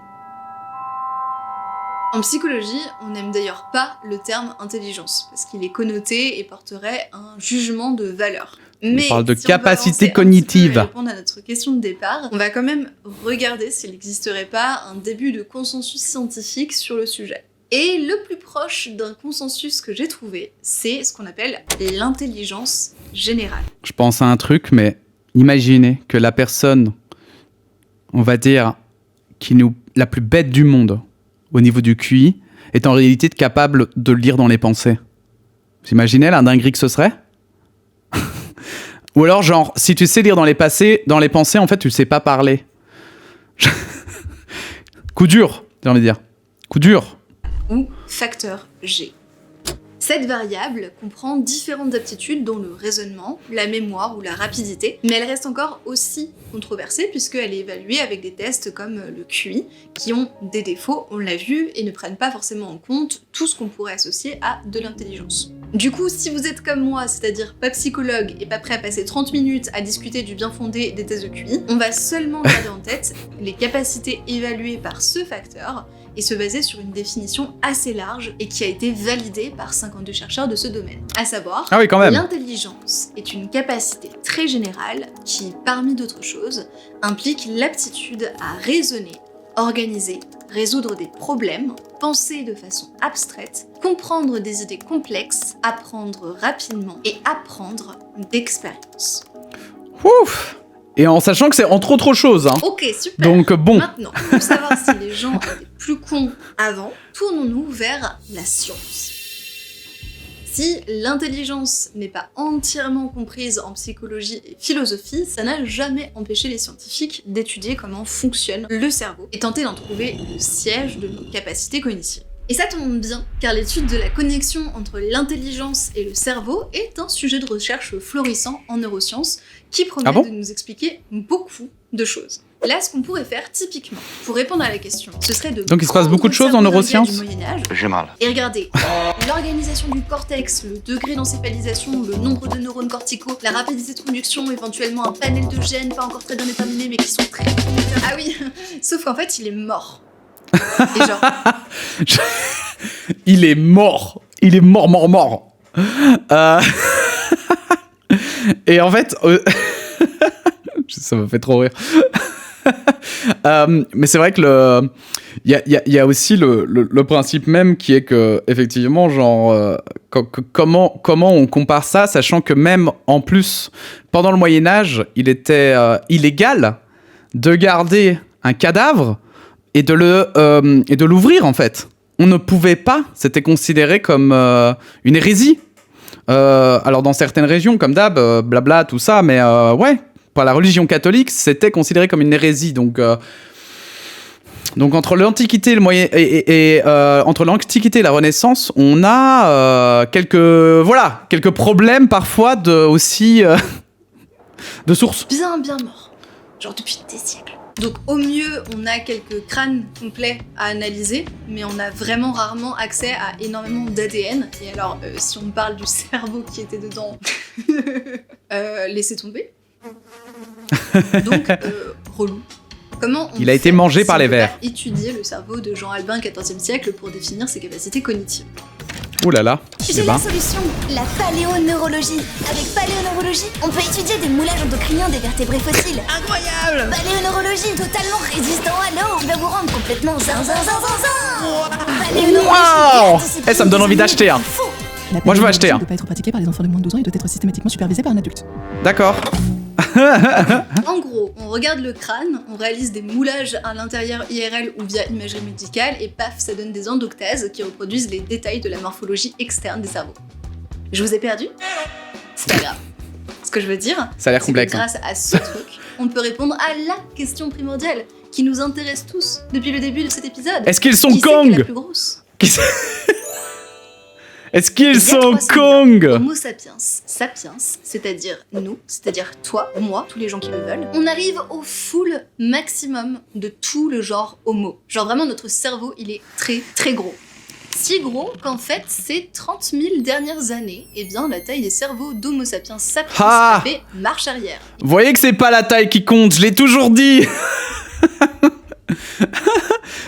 En psychologie, on n'aime d'ailleurs pas le terme intelligence, parce qu'il est connoté et porterait un jugement de valeur. Mais on parle de si capacité cognitive. On va répondre à notre question de départ, on va quand même regarder s'il n'existerait pas un début de consensus scientifique sur le sujet. Et le plus proche d'un consensus que j'ai trouvé, c'est ce qu'on appelle l'intelligence générale. Je pense à un truc, mais imaginez que la personne, on va dire, la plus bête du monde au niveau du QI, est en réalité capable de lire dans les pensées. Vous imaginez la dinguerie que ce serait? Ou alors, genre, si tu sais lire dans les pensées, en fait, tu sais pas parler. Coup dur, j'ai envie de dire. Coup dur. Ou facteur G. Cette variable comprend différentes aptitudes dont le raisonnement, la mémoire ou la rapidité, mais elle reste encore aussi controversée puisqu'elle est évaluée avec des tests comme le QI, qui ont des défauts, on l'a vu, et ne prennent pas forcément en compte tout ce qu'on pourrait associer à de l'intelligence. Du coup, si vous êtes comme moi, c'est-à-dire pas psychologue et pas prêt à passer 30 minutes à discuter du bien fondé des thèses de QI, on va seulement garder en tête les capacités évaluées par ce facteur et se baser sur une définition assez large et qui a été validée par 52 chercheurs de ce domaine. À savoir, Ah oui, quand même. l'intelligence est une capacité très générale qui, parmi d'autres choses, implique l'aptitude à raisonner, organiser, résoudre des problèmes, penser de façon abstraite, comprendre des idées complexes, apprendre rapidement et apprendre d'expérience. Ouf. Et en sachant que c'est entre autres choses. Hein. Ok, super. Donc bon. Maintenant, pour savoir si les gens étaient plus cons avant, tournons-nous vers la science. Si l'intelligence n'est pas entièrement comprise en psychologie et philosophie, ça n'a jamais empêché les scientifiques d'étudier comment fonctionne le cerveau et tenter d'en trouver le siège de nos capacités cognitives. Et ça tombe bien, car l'étude de la connexion entre l'intelligence et le cerveau est un sujet de recherche florissant en neurosciences qui promet de nous expliquer beaucoup de choses. Là, ce qu'on pourrait faire typiquement pour répondre à la question, ce serait de donc il se passe beaucoup de choses en neurosciences. du Moyen-Âge. J'ai mal. Et regardez, l'organisation du cortex, le degré d'encéphalisation, le nombre de neurones corticaux, la rapidité de conduction, éventuellement un panel de gènes pas encore très bien déterminés mais qui sont très... Ah oui, sauf qu'en fait, il est mort. Et genre... Il est mort. Il est mort. Et en fait... ça me fait trop rire. Mais c'est vrai que il y a aussi le principe même qui est que effectivement genre comment on compare ça, sachant que même en plus pendant le Moyen-Âge il était illégal de garder un cadavre et de l'ouvrir en fait. On ne pouvait pas, c'était considéré comme une hérésie. Alors dans certaines régions comme d'hab, blabla tout ça, mais ouais. Par la religion catholique, c'était considéré comme une hérésie. Donc entre l'Antiquité et le Moyen entre l'Antiquité et la Renaissance, on a quelques problèmes parfois de sources. Bien mort. Genre depuis des siècles. Donc au mieux, on a quelques crânes complets à analyser, mais on a vraiment rarement accès à énormément d'ADN. Et alors, si on parle du cerveau qui était dedans, laissez tomber. Donc, relou. Comment il a été mangé par les vers. Étudier le cerveau de Jean Albin, XIVe siècle, pour définir ses capacités cognitives. Ouh là là. J'ai la solution, la paléoneurologie. Avec paléoneurologie, on peut étudier des moulages endocriniens des vertébrés fossiles. Incroyable! Paléoneurologie, totalement résistant à l'eau, qui va vous rendre complètement zinzin. Waouh! Ça me donne envie d'acheter. Hein. Moi je veux acheter. Ne peut pas être pratiquée par les enfants de moins de 12 ans et doit être systématiquement supervisée par un adulte. D'accord. En gros, on regarde le crâne, on réalise des moulages à l'intérieur IRL ou via imagerie médicale et paf, ça donne des endoctases qui reproduisent les détails de la morphologie externe des cerveaux. Je vous ai perdu? C'est pas grave. Ce que je veux dire, ça a l'air complexe. Grâce à ce truc, on peut répondre à la question primordiale qui nous intéresse tous depuis le début de cet épisode. Est-ce qu'ils sont Kong? Qui est la plus grosse? Est-ce qu'ils sont Kong? Homo sapiens, c'est-à-dire nous, c'est-à-dire toi, moi, tous les gens qui le veulent, on arrive au full maximum de tout le genre Homo. Genre vraiment notre cerveau, il est très très gros. Si gros qu'en fait, ces 30 000 dernières années, eh bien la taille des cerveaux d'Homo sapiens a fait marche arrière. Vous voyez que c'est pas la taille qui compte, je l'ai toujours dit.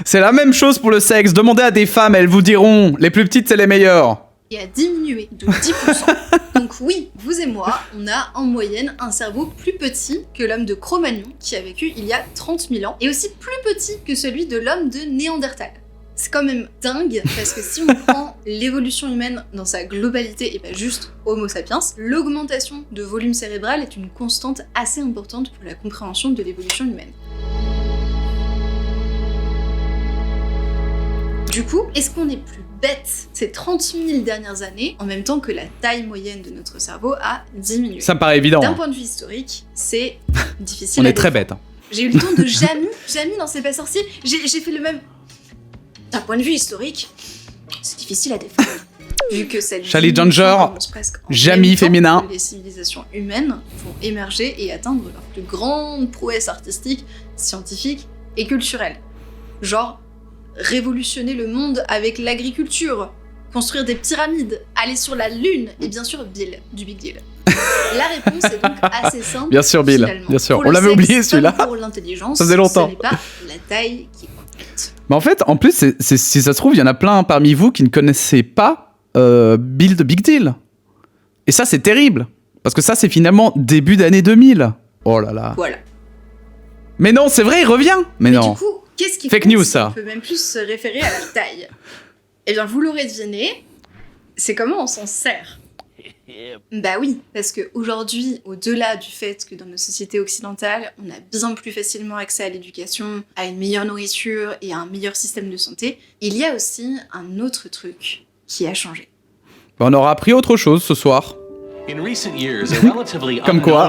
C'est la même chose pour le sexe, demandez à des femmes, elles vous diront, les plus petites c'est les meilleures. Et a diminué de 10%. Donc oui, vous et moi, on a en moyenne un cerveau plus petit que l'homme de Cro-Magnon qui a vécu il y a 30 000 ans, et aussi plus petit que celui de l'homme de Néandertal. C'est quand même dingue, parce que si on prend l'évolution humaine dans sa globalité et pas juste Homo sapiens, l'augmentation de volume cérébral est une constante assez importante pour la compréhension de l'évolution humaine. Du coup, est-ce qu'on est plus bête ces 30 000 dernières années, en même temps que la taille moyenne de notre cerveau a diminué? Ça me paraît évident. D'un point de vue historique, c'est difficile On à est très défendre. bête. J'ai eu le temps de Jamy dans C'est pas sorcier, j'ai fait le même... D'un point de vue historique, c'est difficile à défendre. Vu que cette Charlie Danger, Jamy féminin. Les civilisations humaines vont émerger et atteindre leur plus grande prouesse artistique, scientifique et culturelle. Genre, révolutionner le monde avec l'agriculture. Construire des pyramides, aller sur la Lune, et bien sûr Bill, du Big Deal. La réponse est donc assez simple. Bien sûr, Bill, finalement. bien sûr. Pour On le l'avait sexe oublié, celui-là. comme pour l'intelligence, Ça faisait longtemps. ce n'est pas la taille qui compte. Mais en fait, si ça se trouve, il y en a plein parmi vous qui ne connaissaient pas Bill de Big Deal. Et ça, c'est terrible. Parce que ça, c'est finalement début d'année 2000. Oh là là. Voilà. Mais non, c'est vrai, il revient. Mais non. Du coup, qu'est-ce qui Fake compte news, si ça. On peut même plus se référer à la taille. Eh bien, vous l'aurez deviné, c'est comment on s'en sert. Bah oui, parce qu'aujourd'hui, au-delà du fait que dans nos sociétés occidentales, on a bien plus facilement accès à l'éducation, à une meilleure nourriture et à un meilleur système de santé, il y a aussi un autre truc qui a changé. On aura appris autre chose ce soir. Comme quoi. À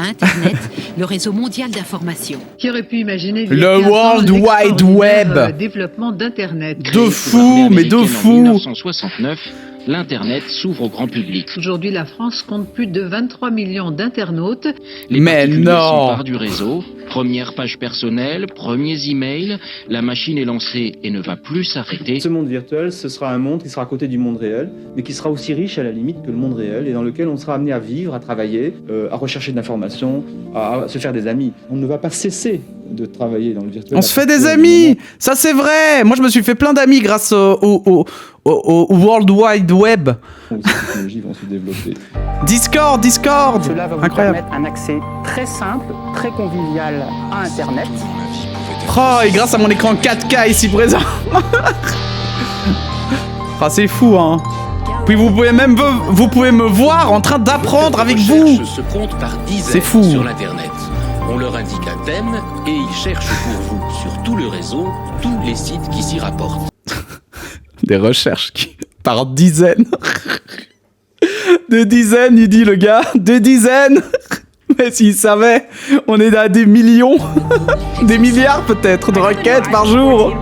Internet, le réseau mondial d'information. Qui aurait pu imaginer le World Wide Web. Développement d'Internet. De fou, mais de fou. En 1969, l'Internet s'ouvre au grand public. Aujourd'hui, la France compte plus de 23 millions d'internautes. Les mais particuliers non. s'emparent du réseau. Première page personnelle, premiers emails. La machine est lancée et ne va plus s'arrêter. Ce monde virtuel, ce sera un monde qui sera à côté du monde réel, mais qui sera aussi riche à la limite que le monde réel, et dans lequel on sera amené à vivre, à travailler, à rechercher de l'information, à se faire des amis. On ne va pas cesser de travailler dans le virtuel. On se fait des amis. Ça, c'est vrai. Moi, je me suis fait plein d'amis grâce au World Wide Web. Ces technologies vont se développer. Discord. Cela va vous Incroyable. permettre un accès très simple, très convivial à Internet. Oh, et grâce à mon écran 4K ici présent. Ah, c'est fou, hein. Puis vous pouvez me voir en train d'apprendre avec vous. Se comptent par dizaines C'est fou. sur l'internet. On leur indique un thème et ils cherchent pour vous sur tout le réseau tous les sites qui s'y rapportent. Des recherches par dizaines. Des dizaines, il dit le gars. Des dizaines. Mais s'il savait, on est à des millions, des milliards peut-être de requêtes par jour.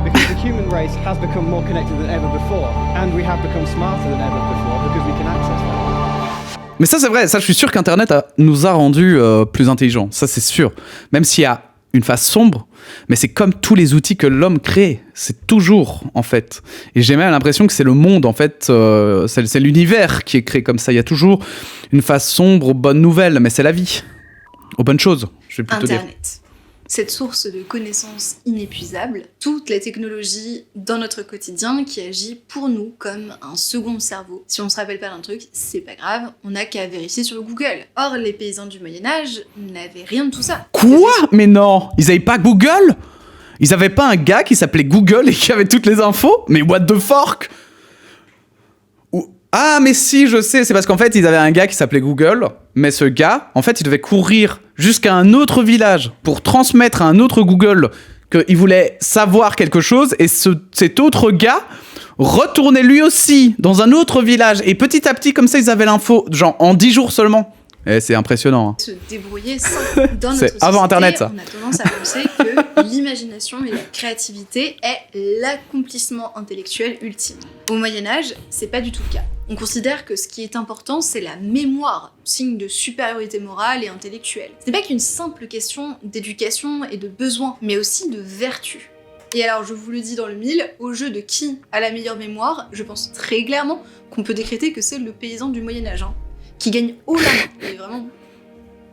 Because the human race has become more connected than ever before, and we have become smarter than ever before because we can access that. Mais ça c'est vrai, ça je suis sûr qu'Internet nous a rendus plus intelligents, ça c'est sûr. Même s'il y a une face sombre, mais c'est comme tous les outils que l'homme crée, c'est toujours en fait. Et j'ai même l'impression que c'est le monde en fait, c'est l'univers qui est créé comme ça. Il y a toujours une face sombre aux bonnes nouvelles, mais c'est la vie, aux bonnes choses, je vais plutôt dire. Internet. Cette source de connaissances inépuisables, toute la technologie dans notre quotidien qui agit pour nous comme un second cerveau. Si on se rappelle pas d'un truc, c'est pas grave, on n'a qu'à vérifier sur Google. Or, les paysans du Moyen-Âge n'avaient rien de tout ça. Quoi ? Mais non, ils avaient pas Google ? Ils avaient pas un gars qui s'appelait Google et qui avait toutes les infos ? Mais what the fuck ? Ah mais si, je sais, c'est parce qu'en fait ils avaient un gars qui s'appelait Google, mais ce gars, en fait il devait courir jusqu'à un autre village pour transmettre à un autre Google qu'il voulait savoir quelque chose, et cet autre gars retournait lui aussi dans un autre village, et petit à petit comme ça ils avaient l'info, genre en 10 jours seulement. Et c'est impressionnant. Hein. Se débrouiller sans. Dans notre c'est société, avant Internet, ça. On a tendance à penser que l'imagination et la créativité est l'accomplissement intellectuel ultime. Au Moyen-Âge, c'est pas du tout le cas. On considère que ce qui est important, c'est la mémoire, signe de supériorité morale et intellectuelle. Ce n'est pas qu'une simple question d'éducation et de besoin, mais aussi de vertu. Et alors, je vous le dis dans le mille, au jeu de qui a la meilleure mémoire, je pense très clairement qu'on peut décréter que c'est le paysan du Moyen-Âge, hein, qui gagne haut la main, mais vraiment.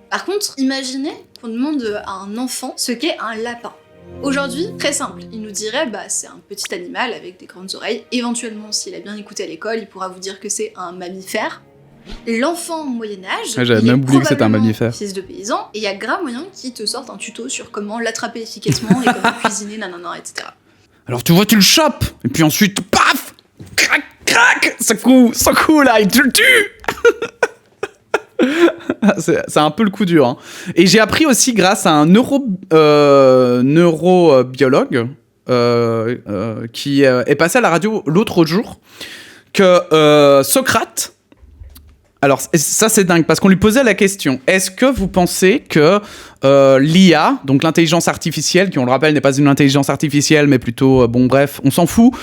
Par contre, imaginez qu'on demande à un enfant ce qu'est un lapin. Aujourd'hui, très simple, il nous dirait c'est un petit animal avec des grandes oreilles. Éventuellement, s'il a bien écouté à l'école, il pourra vous dire que c'est un mammifère. L'enfant au Moyen-Âge, J'avais même oublié que c'était un mammifère. Fils de paysan, et il y a grave moyen qu'il te sorte un tuto sur comment l'attraper efficacement et comment cuisiner, nanana, etc. Alors tu vois, tu le chopes, et puis ensuite, paf, crac, crac, ça coup là, il te le tue. C'est un peu le coup dur. Hein. Et j'ai appris aussi grâce à un neurobiologue qui est passé à la radio l'autre jour que Socrate alors ça c'est dingue, parce qu'on lui posait la question, est-ce que vous pensez que l'IA, donc l'intelligence artificielle, qui on le rappelle n'est pas une intelligence artificielle, mais plutôt, bon bref, on s'en fout,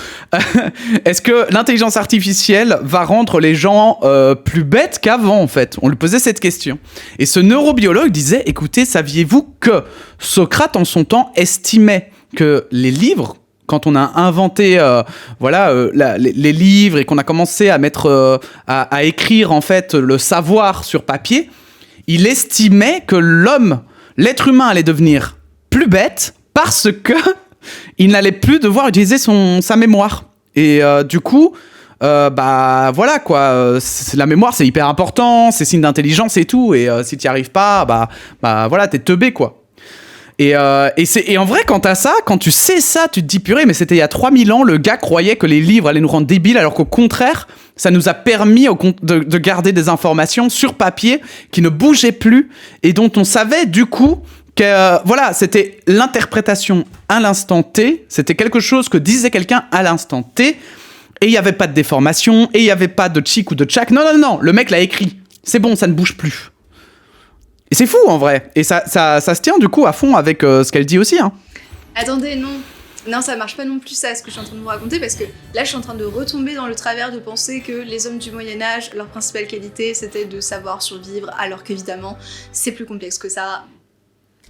est-ce que l'intelligence artificielle va rendre les gens plus bêtes qu'avant en fait? On lui posait cette question. Et ce neurobiologue disait, écoutez, saviez-vous que Socrate en son temps estimait que les livres, quand on a inventé les livres et qu'on a commencé à mettre à écrire en fait le savoir sur papier, il estimait que l'être humain allait devenir plus bête parce que il n'allait plus devoir utiliser sa mémoire. Et du coup, voilà quoi, la mémoire c'est hyper important, c'est signe d'intelligence et tout. Et si tu n'y arrives pas, voilà, t'es teubé quoi. Et en vrai, quand tu sais ça, tu te dis purée, mais c'était il y a 3000 ans, le gars croyait que les livres allaient nous rendre débiles, alors qu'au contraire, ça nous a permis de garder des informations sur papier qui ne bougeaient plus et dont on savait du coup que c'était l'interprétation à l'instant T, c'était quelque chose que disait quelqu'un à l'instant T, et il n'y avait pas de déformation, et il n'y avait pas de tchic ou de tchac. Non, le mec l'a écrit. C'est bon, ça ne bouge plus. Et c'est fou en vrai. Et ça se tient du coup à fond avec ce qu'elle dit aussi. Hein. Attendez, non, ça marche pas non plus ça, ce que je suis en train de vous raconter, parce que là je suis en train de retomber dans le travers de penser que les hommes du Moyen-Âge, leur principale qualité c'était de savoir survivre, alors qu'évidemment c'est plus complexe que ça.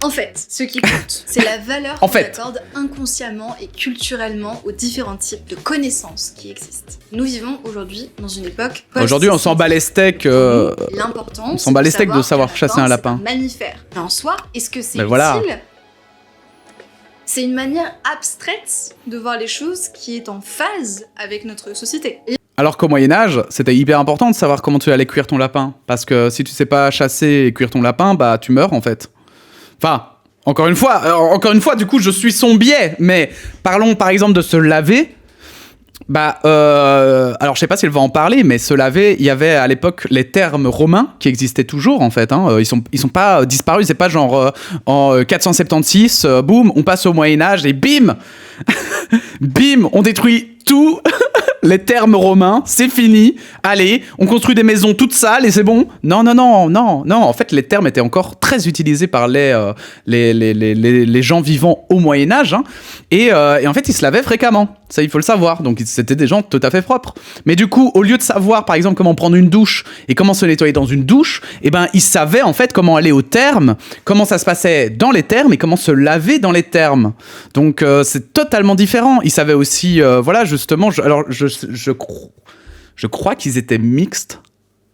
En fait, ce qui compte, c'est la valeur qu'on accorde inconsciemment et culturellement aux différents types de connaissances qui existent. Nous vivons aujourd'hui dans une époque aujourd'hui, on s'en bat les steaks. L'important, on s'en bat les steaks de savoir chasser un lapin. C'est un mammifère. En soi, est-ce que c'est utile ? C'est une manière abstraite de voir les choses qui est en phase avec notre société. Alors qu'au Moyen-Âge, c'était hyper important de savoir comment tu allais cuire ton lapin. Parce que si tu sais pas chasser et cuire ton lapin, tu meurs en fait. Enfin, encore une fois, du coup, je suis son biais. Mais parlons par exemple de se laver. Alors je sais pas si elle va en parler, mais se laver, il y avait à l'époque les termes romains qui existaient toujours en fait. Hein. Ils sont pas disparus. C'est pas genre en 476, boum, on passe au Moyen-Âge et bim, bim, on détruit tout. Les termes romains, c'est fini. Allez, on construit des maisons toutes sales et c'est bon. Non. En fait, les termes étaient encore très utilisés par les gens vivant au Moyen-Âge. Hein. Et en fait, ils se lavaient fréquemment. Ça, il faut le savoir. Donc, c'était des gens tout à fait propres. Mais du coup, au lieu de savoir, par exemple, comment prendre une douche et comment se nettoyer dans une douche, ils savaient en fait comment aller aux thermes, comment ça se passait dans les thermes et comment se laver dans les thermes. Donc, c'est totalement différent. Ils savaient aussi, justement, je crois qu'ils étaient mixtes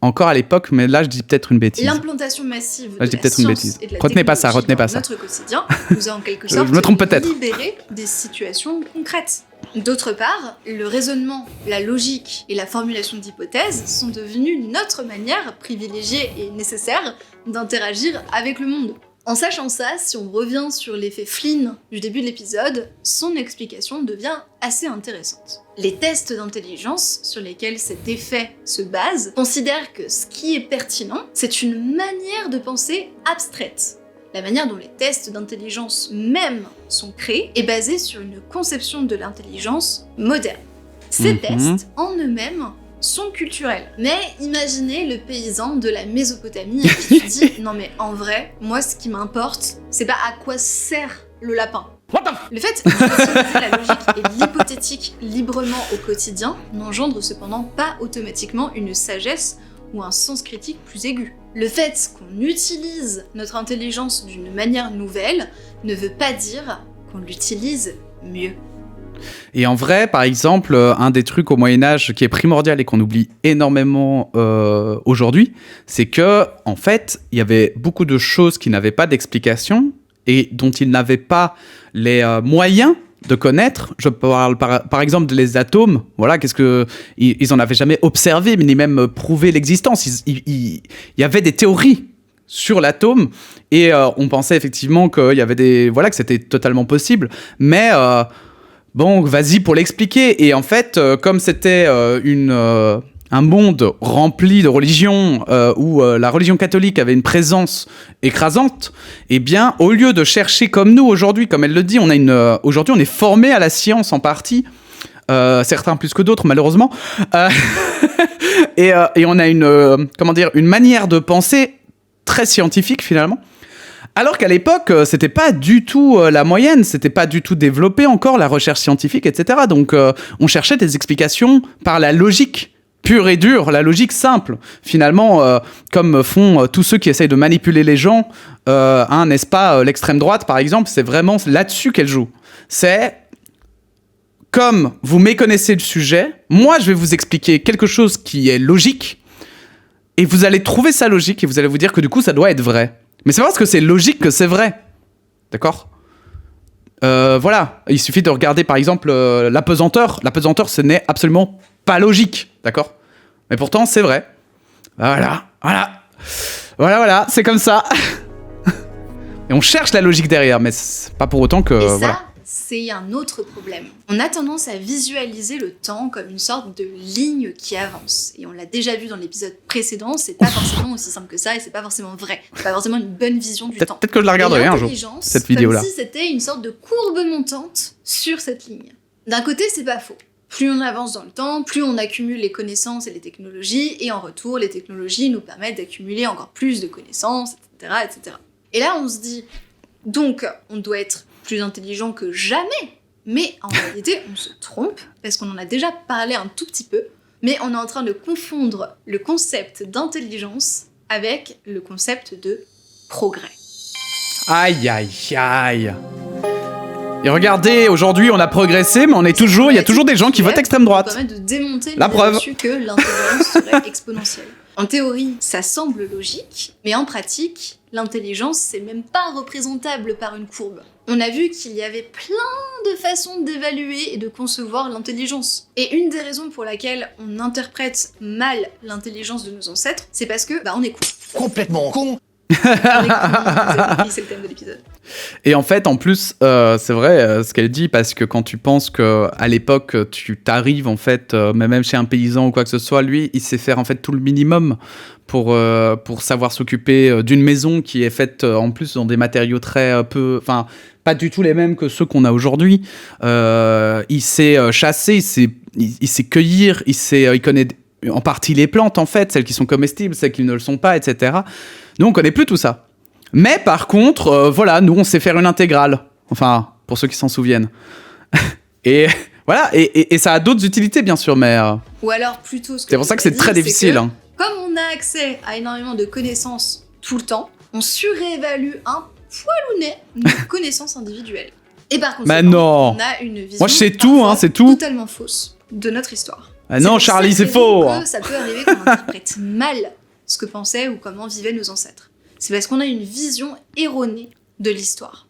encore à l'époque, mais là je dis peut-être une bêtise. L'implantation massive de la science et de la retenez pas ça. dans notre quotidien nous a en quelque sorte je me trompe peut-être. libéré des situations concrètes. D'autre part, le raisonnement, la logique et la formulation d'hypothèses sont devenus notre manière privilégiée et nécessaire d'interagir avec le monde. En sachant ça, si on revient sur l'effet Flynn du début de l'épisode, son explication devient assez intéressante. Les tests d'intelligence sur lesquels cet effet se base considèrent que ce qui est pertinent, c'est une manière de penser abstraite. La manière dont les tests d'intelligence même sont créés est basée sur une conception de l'intelligence moderne. Ces tests, en eux-mêmes, sont culturels. Mais imaginez le paysan de la Mésopotamie qui se dit « Non mais en vrai, moi ce qui m'importe, c'est pas à quoi sert le lapin. » Le fait d'utiliser la logique et l'hypothétique librement au quotidien n'engendre cependant pas automatiquement une sagesse ou un sens critique plus aigu. Le fait qu'on utilise notre intelligence d'une manière nouvelle ne veut pas dire qu'on l'utilise mieux. Et en vrai, par exemple, un des trucs au Moyen-Âge qui est primordial et qu'on oublie énormément aujourd'hui, c'est que, en fait, il y avait beaucoup de choses qui n'avaient pas d'explication et dont ils n'avaient pas les moyens de connaître. Je parle par exemple des atomes. Voilà, ils en avaient jamais observé, ni même prouvé l'existence. Il y avait des théories sur l'atome et on pensait effectivement qu'il y avait que c'était totalement possible, mais bon, vas-y pour l'expliquer. Et en fait, comme c'était un monde rempli de religions, où la religion catholique avait une présence écrasante, eh bien, au lieu de chercher comme nous aujourd'hui, comme elle le dit, aujourd'hui on est formé à la science en partie, certains plus que d'autres malheureusement, et on a une manière de penser très scientifique finalement. Alors qu'à l'époque, c'était pas du tout la moyenne, c'était pas du tout développé encore, la recherche scientifique, etc. Donc, on cherchait des explications par la logique pure et dure, la logique simple. Finalement, comme font tous ceux qui essayent de manipuler les gens, n'est-ce pas, l'extrême droite, par exemple, c'est vraiment là-dessus qu'elle joue. C'est, comme vous méconnaissez le sujet, moi, je vais vous expliquer quelque chose qui est logique, et vous allez trouver ça logique, et vous allez vous dire que du coup, ça doit être vrai. Mais c'est pas parce que c'est logique que c'est vrai. D'accord ? Voilà. Il suffit de regarder, par exemple, l'apesanteur. L'apesanteur, ce n'est absolument pas logique. D'accord ? Mais pourtant, c'est vrai. Voilà. C'est comme ça. Et on cherche la logique derrière, mais c'est pas pour autant que... Et ça, voilà. c'est un autre problème. On a tendance à visualiser le temps comme une sorte de ligne qui avance. Et on l'a déjà vu dans l'épisode précédent, c'est pas forcément aussi simple que ça et c'est pas forcément vrai. C'est pas forcément une bonne vision du temps. Peut-être que je la regarderai un jour, cette vidéo-là. Comme si c'était une sorte de courbe montante sur cette ligne. D'un côté, c'est pas faux. Plus on avance dans le temps, plus on accumule les connaissances et les technologies, et en retour, les technologies nous permettent d'accumuler encore plus de connaissances, etc., etc. Et là, on se dit, donc, on doit être plus intelligent que jamais. Mais en réalité, on se trompe, parce qu'on en a déjà parlé un tout petit peu, mais on est en train de confondre le concept d'intelligence avec le concept de progrès. Aïe, aïe, aïe. Et regardez, aujourd'hui, on a progressé, mais il y a toujours des gens qui votent extrême droite. Ça permet de démonter la preuve que l'intelligence serait exponentielle. En théorie, ça semble logique, mais en pratique, l'intelligence, c'est même pas représentable par une courbe. On a vu qu'il y avait plein de façons d'évaluer et de concevoir l'intelligence. Et une des raisons pour laquelle on interprète mal l'intelligence de nos ancêtres, c'est parce que, on est con. Complètement con. C'est le thème de l'épisode. Et en fait, en plus, c'est vrai ce qu'elle dit, parce que quand tu penses qu'à l'époque, tu t'arrives, en fait, même chez un paysan ou quoi que ce soit, lui, il sait faire en fait tout le minimum pour savoir s'occuper d'une maison qui est faite en plus dans des matériaux très enfin, pas du tout les mêmes que ceux qu'on a aujourd'hui. Il sait chasser, il sait cueillir, il connaît en partie les plantes, en fait, celles qui sont comestibles, celles qui ne le sont pas, etc. Nous, on connaît plus tout ça. Mais par contre, voilà, nous, on sait faire une intégrale. Enfin, pour ceux qui s'en souviennent. Et voilà, et ça a d'autres utilités, bien sûr, mais... Ou alors, plutôt, c'est pour ça que c'est très difficile. Comme on a accès à énormément de connaissances tout le temps, on surévalue un poilounet nos connaissances individuelles. Et par contre, on a une vision c'est tout. Totalement fausse de notre histoire. Non, Charlie, c'est faux. Ça peut arriver qu'on interprète mal ce que pensaient ou comment vivaient nos ancêtres. C'est parce qu'on a une vision erronée de l'histoire.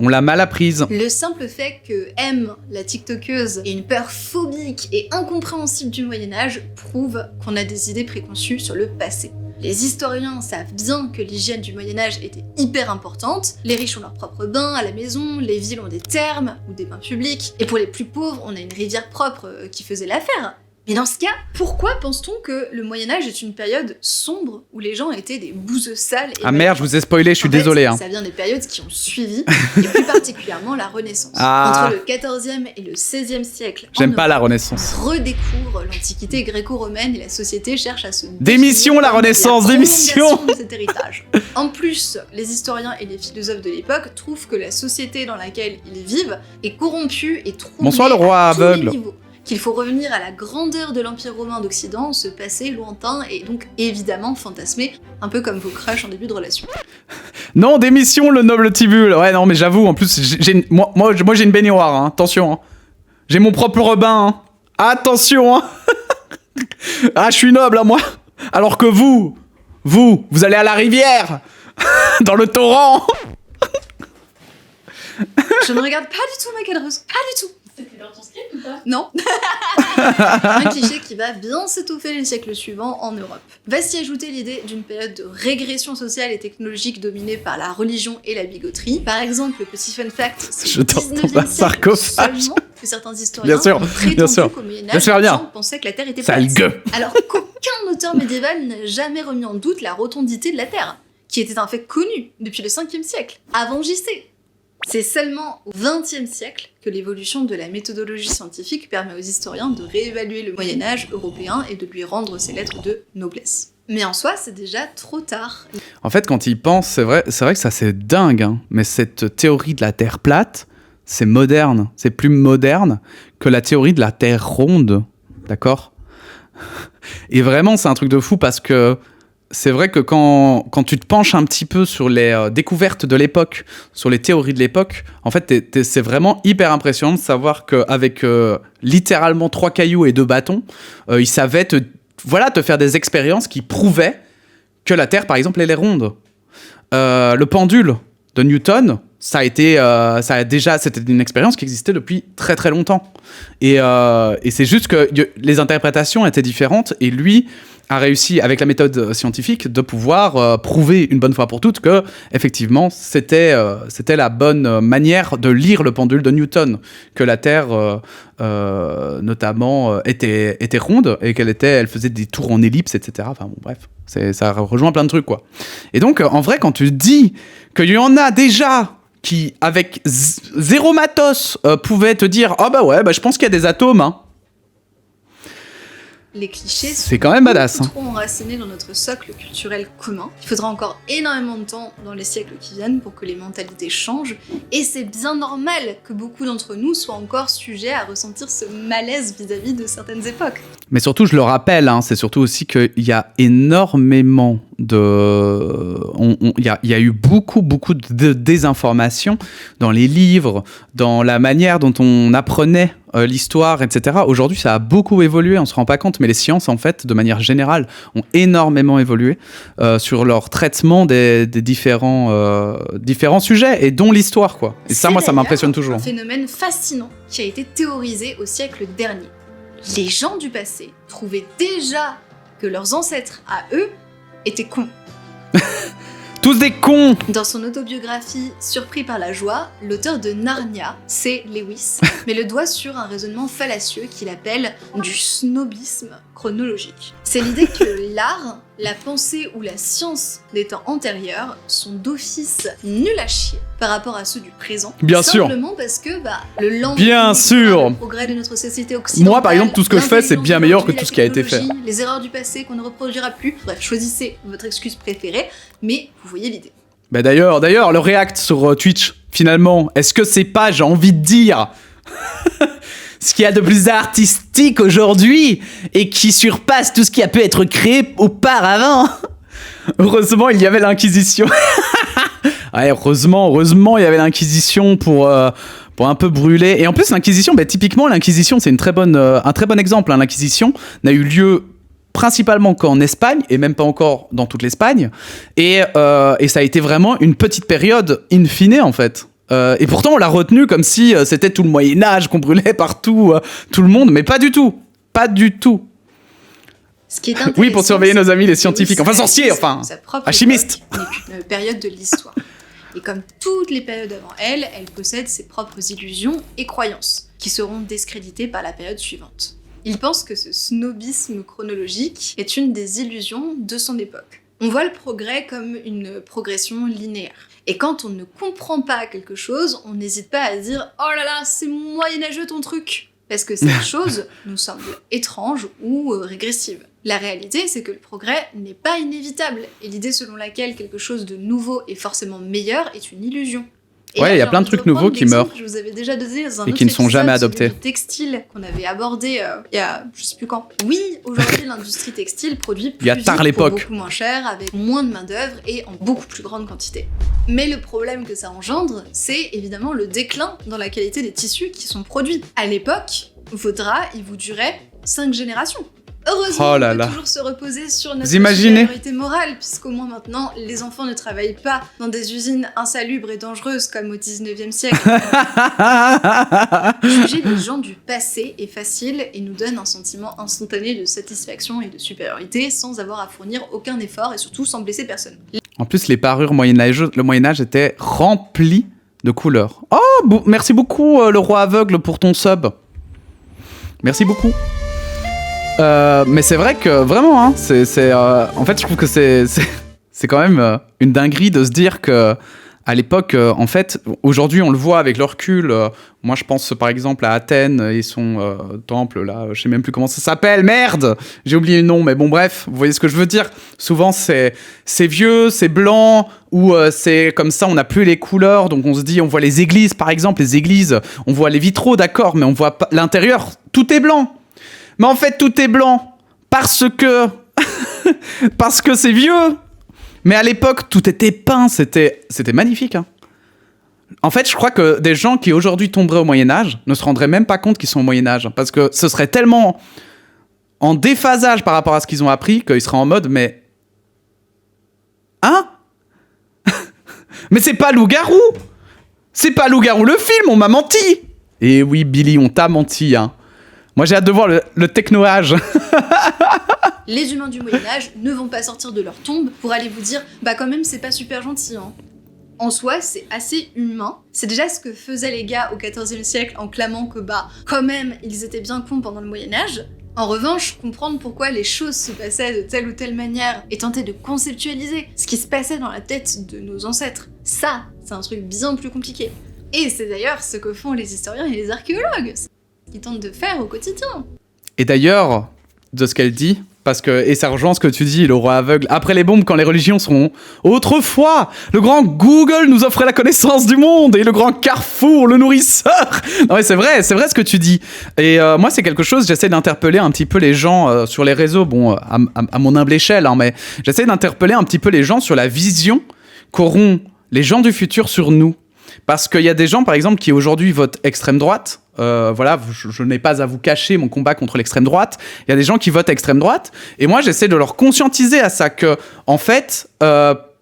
On l'a mal apprise. Le simple fait que M, la tiktokeuse, ait une peur phobique et incompréhensible du Moyen-Âge prouve qu'on a des idées préconçues sur le passé. Les historiens savent bien que l'hygiène du Moyen-Âge était hyper importante. Les riches ont leur propre bain à la maison, les villes ont des thermes ou des bains publics, et pour les plus pauvres, on a une rivière propre qui faisait l'affaire. Mais dans ce cas, pourquoi pense-t-on que le Moyen-Âge est une période sombre où les gens étaient des bouseux sales et merde, je vous ai spoilé, je suis désolé. Ça vient des périodes qui ont suivi, et plus particulièrement la Renaissance. Entre le XIVe et le XVIe siècle. J'aime pas la Renaissance. On redécouvre l'Antiquité gréco-romaine et la société cherche à se... Démission la Renaissance, démission de cet héritage. En plus, les historiens et les philosophes de l'époque trouvent que la société dans laquelle ils vivent est corrompue et troublée. Bonsoir le roi aveugle. Qu'il faut revenir à la grandeur de l'Empire romain d'Occident, ce passé lointain et donc évidemment fantasmé, un peu comme vos crushs en début de relation. Non, démission le noble Tibule. Ouais, non, mais j'avoue, en plus, moi j'ai une baignoire, hein. Attention. Hein. J'ai mon propre bain. Hein. Attention. Hein. Ah, je suis noble, hein, moi. Alors que vous allez à la rivière, dans le torrent. Je ne regarde pas du tout ma cadreuse, pas du tout. C'était dans ton script ou pas ? Non. Un cliché qui va bien s'étoffer les siècles suivants en Europe. Va s'y ajouter l'idée d'une période de régression sociale et technologique dominée par la religion et la bigoterie. Par exemple, le petit fun fact, c'est le 19e siècle seulement que certains historiens ont prétendu qu'au Moyen-Âge, les gens pensaient que la Terre était plate. Alors qu'aucun auteur médiéval n'a jamais remis en doute la rotondité de la Terre, qui était un fait connu depuis le 5e siècle, avant JC. C'est seulement au XXe siècle que l'évolution de la méthodologie scientifique permet aux historiens de réévaluer le Moyen-Âge européen et de lui rendre ses lettres de noblesse. Mais en soi, c'est déjà trop tard. En fait, quand il pense, c'est vrai que ça c'est dingue, hein, mais cette théorie de la Terre plate, c'est moderne. C'est plus moderne que la théorie de la Terre ronde, d'accord ? Et vraiment, c'est un truc de fou parce que c'est vrai que quand tu te penches un petit peu sur les découvertes de l'époque, sur les théories de l'époque, en fait, c'est vraiment hyper impressionnant de savoir qu'avec littéralement 3 cailloux et 2 bâtons, ils savaient te faire des expériences qui prouvaient que la Terre, par exemple, elle est ronde. Le pendule de Newton, c'était une expérience qui existait depuis très très longtemps. Et c'est juste que les interprétations étaient différentes et lui a réussi, avec la méthode scientifique, de pouvoir prouver une bonne fois pour toutes que, effectivement, c'était la bonne manière de lire le pendule de Newton, que la Terre, notamment, était ronde et elle faisait des tours en ellipse, etc. Enfin bon, bref, ça rejoint plein de trucs, quoi. Et donc, en vrai, quand tu dis qu'il y en a déjà qui, avec zéro matos, pouvaient te dire « Ah bah ouais, je pense qu'il y a des atomes, hein ». Les clichés c'est quand même badass, sont trop enracinés dans notre socle culturel commun. Il faudra encore énormément de temps dans les siècles qui viennent pour que les mentalités changent, et c'est bien normal que beaucoup d'entre nous soient encore sujets à ressentir ce malaise vis-à-vis de certaines époques. Mais surtout, je le rappelle, hein, c'est surtout aussi qu'il y a énormément de... Il y a eu beaucoup de désinformation dans les livres, dans la manière dont on apprenait l'histoire, etc. Aujourd'hui, ça a beaucoup évolué, on se rend pas compte, mais les sciences, en fait, de manière générale, ont énormément évolué sur leur traitement des différents sujets, et dont l'histoire, quoi. Et ça, moi, ça m'impressionne toujours. Un phénomène fascinant qui a été théorisé au siècle dernier. Les gens du passé trouvaient déjà que leurs ancêtres, à eux, étaient cons. Tous des cons! Dans son autobiographie Surpris par la joie, l'auteur de Narnia, C. Lewis, met le doigt sur un raisonnement fallacieux qu'il appelle du snobisme chronologique. C'est l'idée que l'art, la pensée ou la science des temps antérieurs sont d'office nuls à chier par rapport à ceux du présent. Bien sûr. Simplement parce que le langage, le progrès de notre société occidentale, moi, par exemple, tout ce que je fais, c'est bien meilleur que tout ce qui a été fait. Les erreurs du passé qu'on ne reproduira plus. Bref, choisissez votre excuse préférée, mais vous voyez l'idée. Bah d'ailleurs, le react sur Twitch, finalement, est-ce que c'est pas, j'ai envie de dire, ce qu'il y a de plus artistique aujourd'hui et qui surpasse tout ce qui a pu être créé auparavant? Heureusement, il y avait l'Inquisition. Ouais, heureusement, il y avait l'Inquisition pour un peu brûler. Et en plus, l'Inquisition, typiquement, l'Inquisition, c'est un très bon exemple. Hein. L'Inquisition n'a eu lieu principalement qu'en Espagne, et même pas encore dans toute l'Espagne. Et ça a été vraiment une petite période in fine, en fait. Et pourtant, on l'a retenu comme si c'était tout le Moyen-Âge, qu'on brûlait partout, tout le monde, mais pas du tout. Pas du tout. Ce qui est oui, pour surveiller nos amis les scientifiques, enfin sorciers, enfin alchimistes. N'est qu'une période de l'histoire. Et comme toutes les périodes avant elle, elle possède ses propres illusions et croyances, qui seront discréditées par la période suivante. Il pense que ce snobisme chronologique est une des illusions de son époque. On voit le progrès comme une progression linéaire. Et quand on ne comprend pas quelque chose, on n'hésite pas à dire « Oh là là, c'est moyenâgeux ton truc !» Parce que cette chose nous semble étrange ou régressive. La réalité, c'est que le progrès n'est pas inévitable, et l'idée selon laquelle quelque chose de nouveau est forcément meilleur est une illusion. Et ouais, il y a plein de trucs nouveaux qui meurent. Que je vous avais déjà donné dans un et qui ne sont jamais adoptés. Le textile qu'on avait abordé il y a je sais plus quand. Oui, aujourd'hui l'industrie textile produit plus vite pour beaucoup moins cher, avec moins de main d'œuvre et en beaucoup plus grande quantité. Mais le problème que ça engendre, c'est évidemment le déclin dans la qualité des tissus qui sont produits. À l'époque, vos draps, ils vous duraient 5 générations. Heureusement, on peut toujours se reposer sur notre supériorité morale, puisqu'au moins maintenant, les enfants ne travaillent pas dans des usines insalubres et dangereuses comme au 19e siècle. Juger les gens du passé est facile et nous donne un sentiment instantané de satisfaction et de supériorité sans avoir à fournir aucun effort et surtout sans blesser personne. En plus, les parures moyenâgeuses, le Moyen-Âge était rempli de couleurs. Oh, merci beaucoup, le roi aveugle, pour ton sub. Merci beaucoup. Mais c'est vrai que vraiment, hein, en fait, je trouve que c'est quand même une dinguerie de se dire que À l'époque, en fait, aujourd'hui, on le voit avec le recul. Moi, je pense par exemple à Athènes et son temple, là, je sais même plus comment ça s'appelle. Merde, j'ai oublié le nom, mais bon, bref, vous voyez ce que je veux dire. Souvent, c'est vieux, c'est blanc, ou c'est comme ça, on n'a plus les couleurs. Donc, on se dit, on voit les églises, par exemple, les églises, on voit les vitraux, d'accord, mais on voit pas l'intérieur, tout est blanc. Mais en fait, tout est blanc parce que c'est vieux. Mais à l'époque, tout était peint, c'était magnifique. Hein. En fait, je crois que des gens qui aujourd'hui tomberaient au Moyen-Âge ne se rendraient même pas compte qu'ils sont au Moyen-Âge. Parce que ce serait tellement en déphasage par rapport à ce qu'ils ont appris qu'ils seraient en mode, mais... Hein? Mais c'est pas Loup-Garou! C'est pas Loup-Garou le film, on m'a menti! Et oui, Billy, on t'a menti, hein. Moi, j'ai hâte de voir le techno-âge. Les humains du Moyen-Âge ne vont pas sortir de leur tombe pour aller vous dire « Bah quand même, c'est pas super gentil, hein ». En soi, c'est assez humain. C'est déjà ce que faisaient les gars au XIVe siècle en clamant que bah quand même, ils étaient bien cons pendant le Moyen-Âge. En revanche, comprendre pourquoi les choses se passaient de telle ou telle manière et tenter de conceptualiser ce qui se passait dans la tête de nos ancêtres, ça, c'est un truc bien plus compliqué. Et c'est d'ailleurs ce que font les historiens et les archéologues, ce qu'ils tentent de faire au quotidien. Et d'ailleurs, de ce qu'elle dit, parce que, et ça rejoint ce que tu dis, le roi aveugle, après les bombes, quand les religions seront... Autrefois, le grand Google nous offrait la connaissance du monde, et le grand Carrefour, le nourrisseur. Non mais c'est vrai ce que tu dis. Et moi, c'est quelque chose, j'essaie d'interpeller un petit peu les gens sur les réseaux, bon, à mon humble échelle, hein, mais j'essaie d'interpeller un petit peu les gens sur la vision qu'auront les gens du futur sur nous. Parce qu'il y a des gens, par exemple, qui aujourd'hui votent extrême droite. Voilà, je n'ai pas à vous cacher mon combat contre l'extrême droite. Il y a des gens qui votent extrême droite. Et moi, j'essaie de leur conscientiser à ça que, en fait,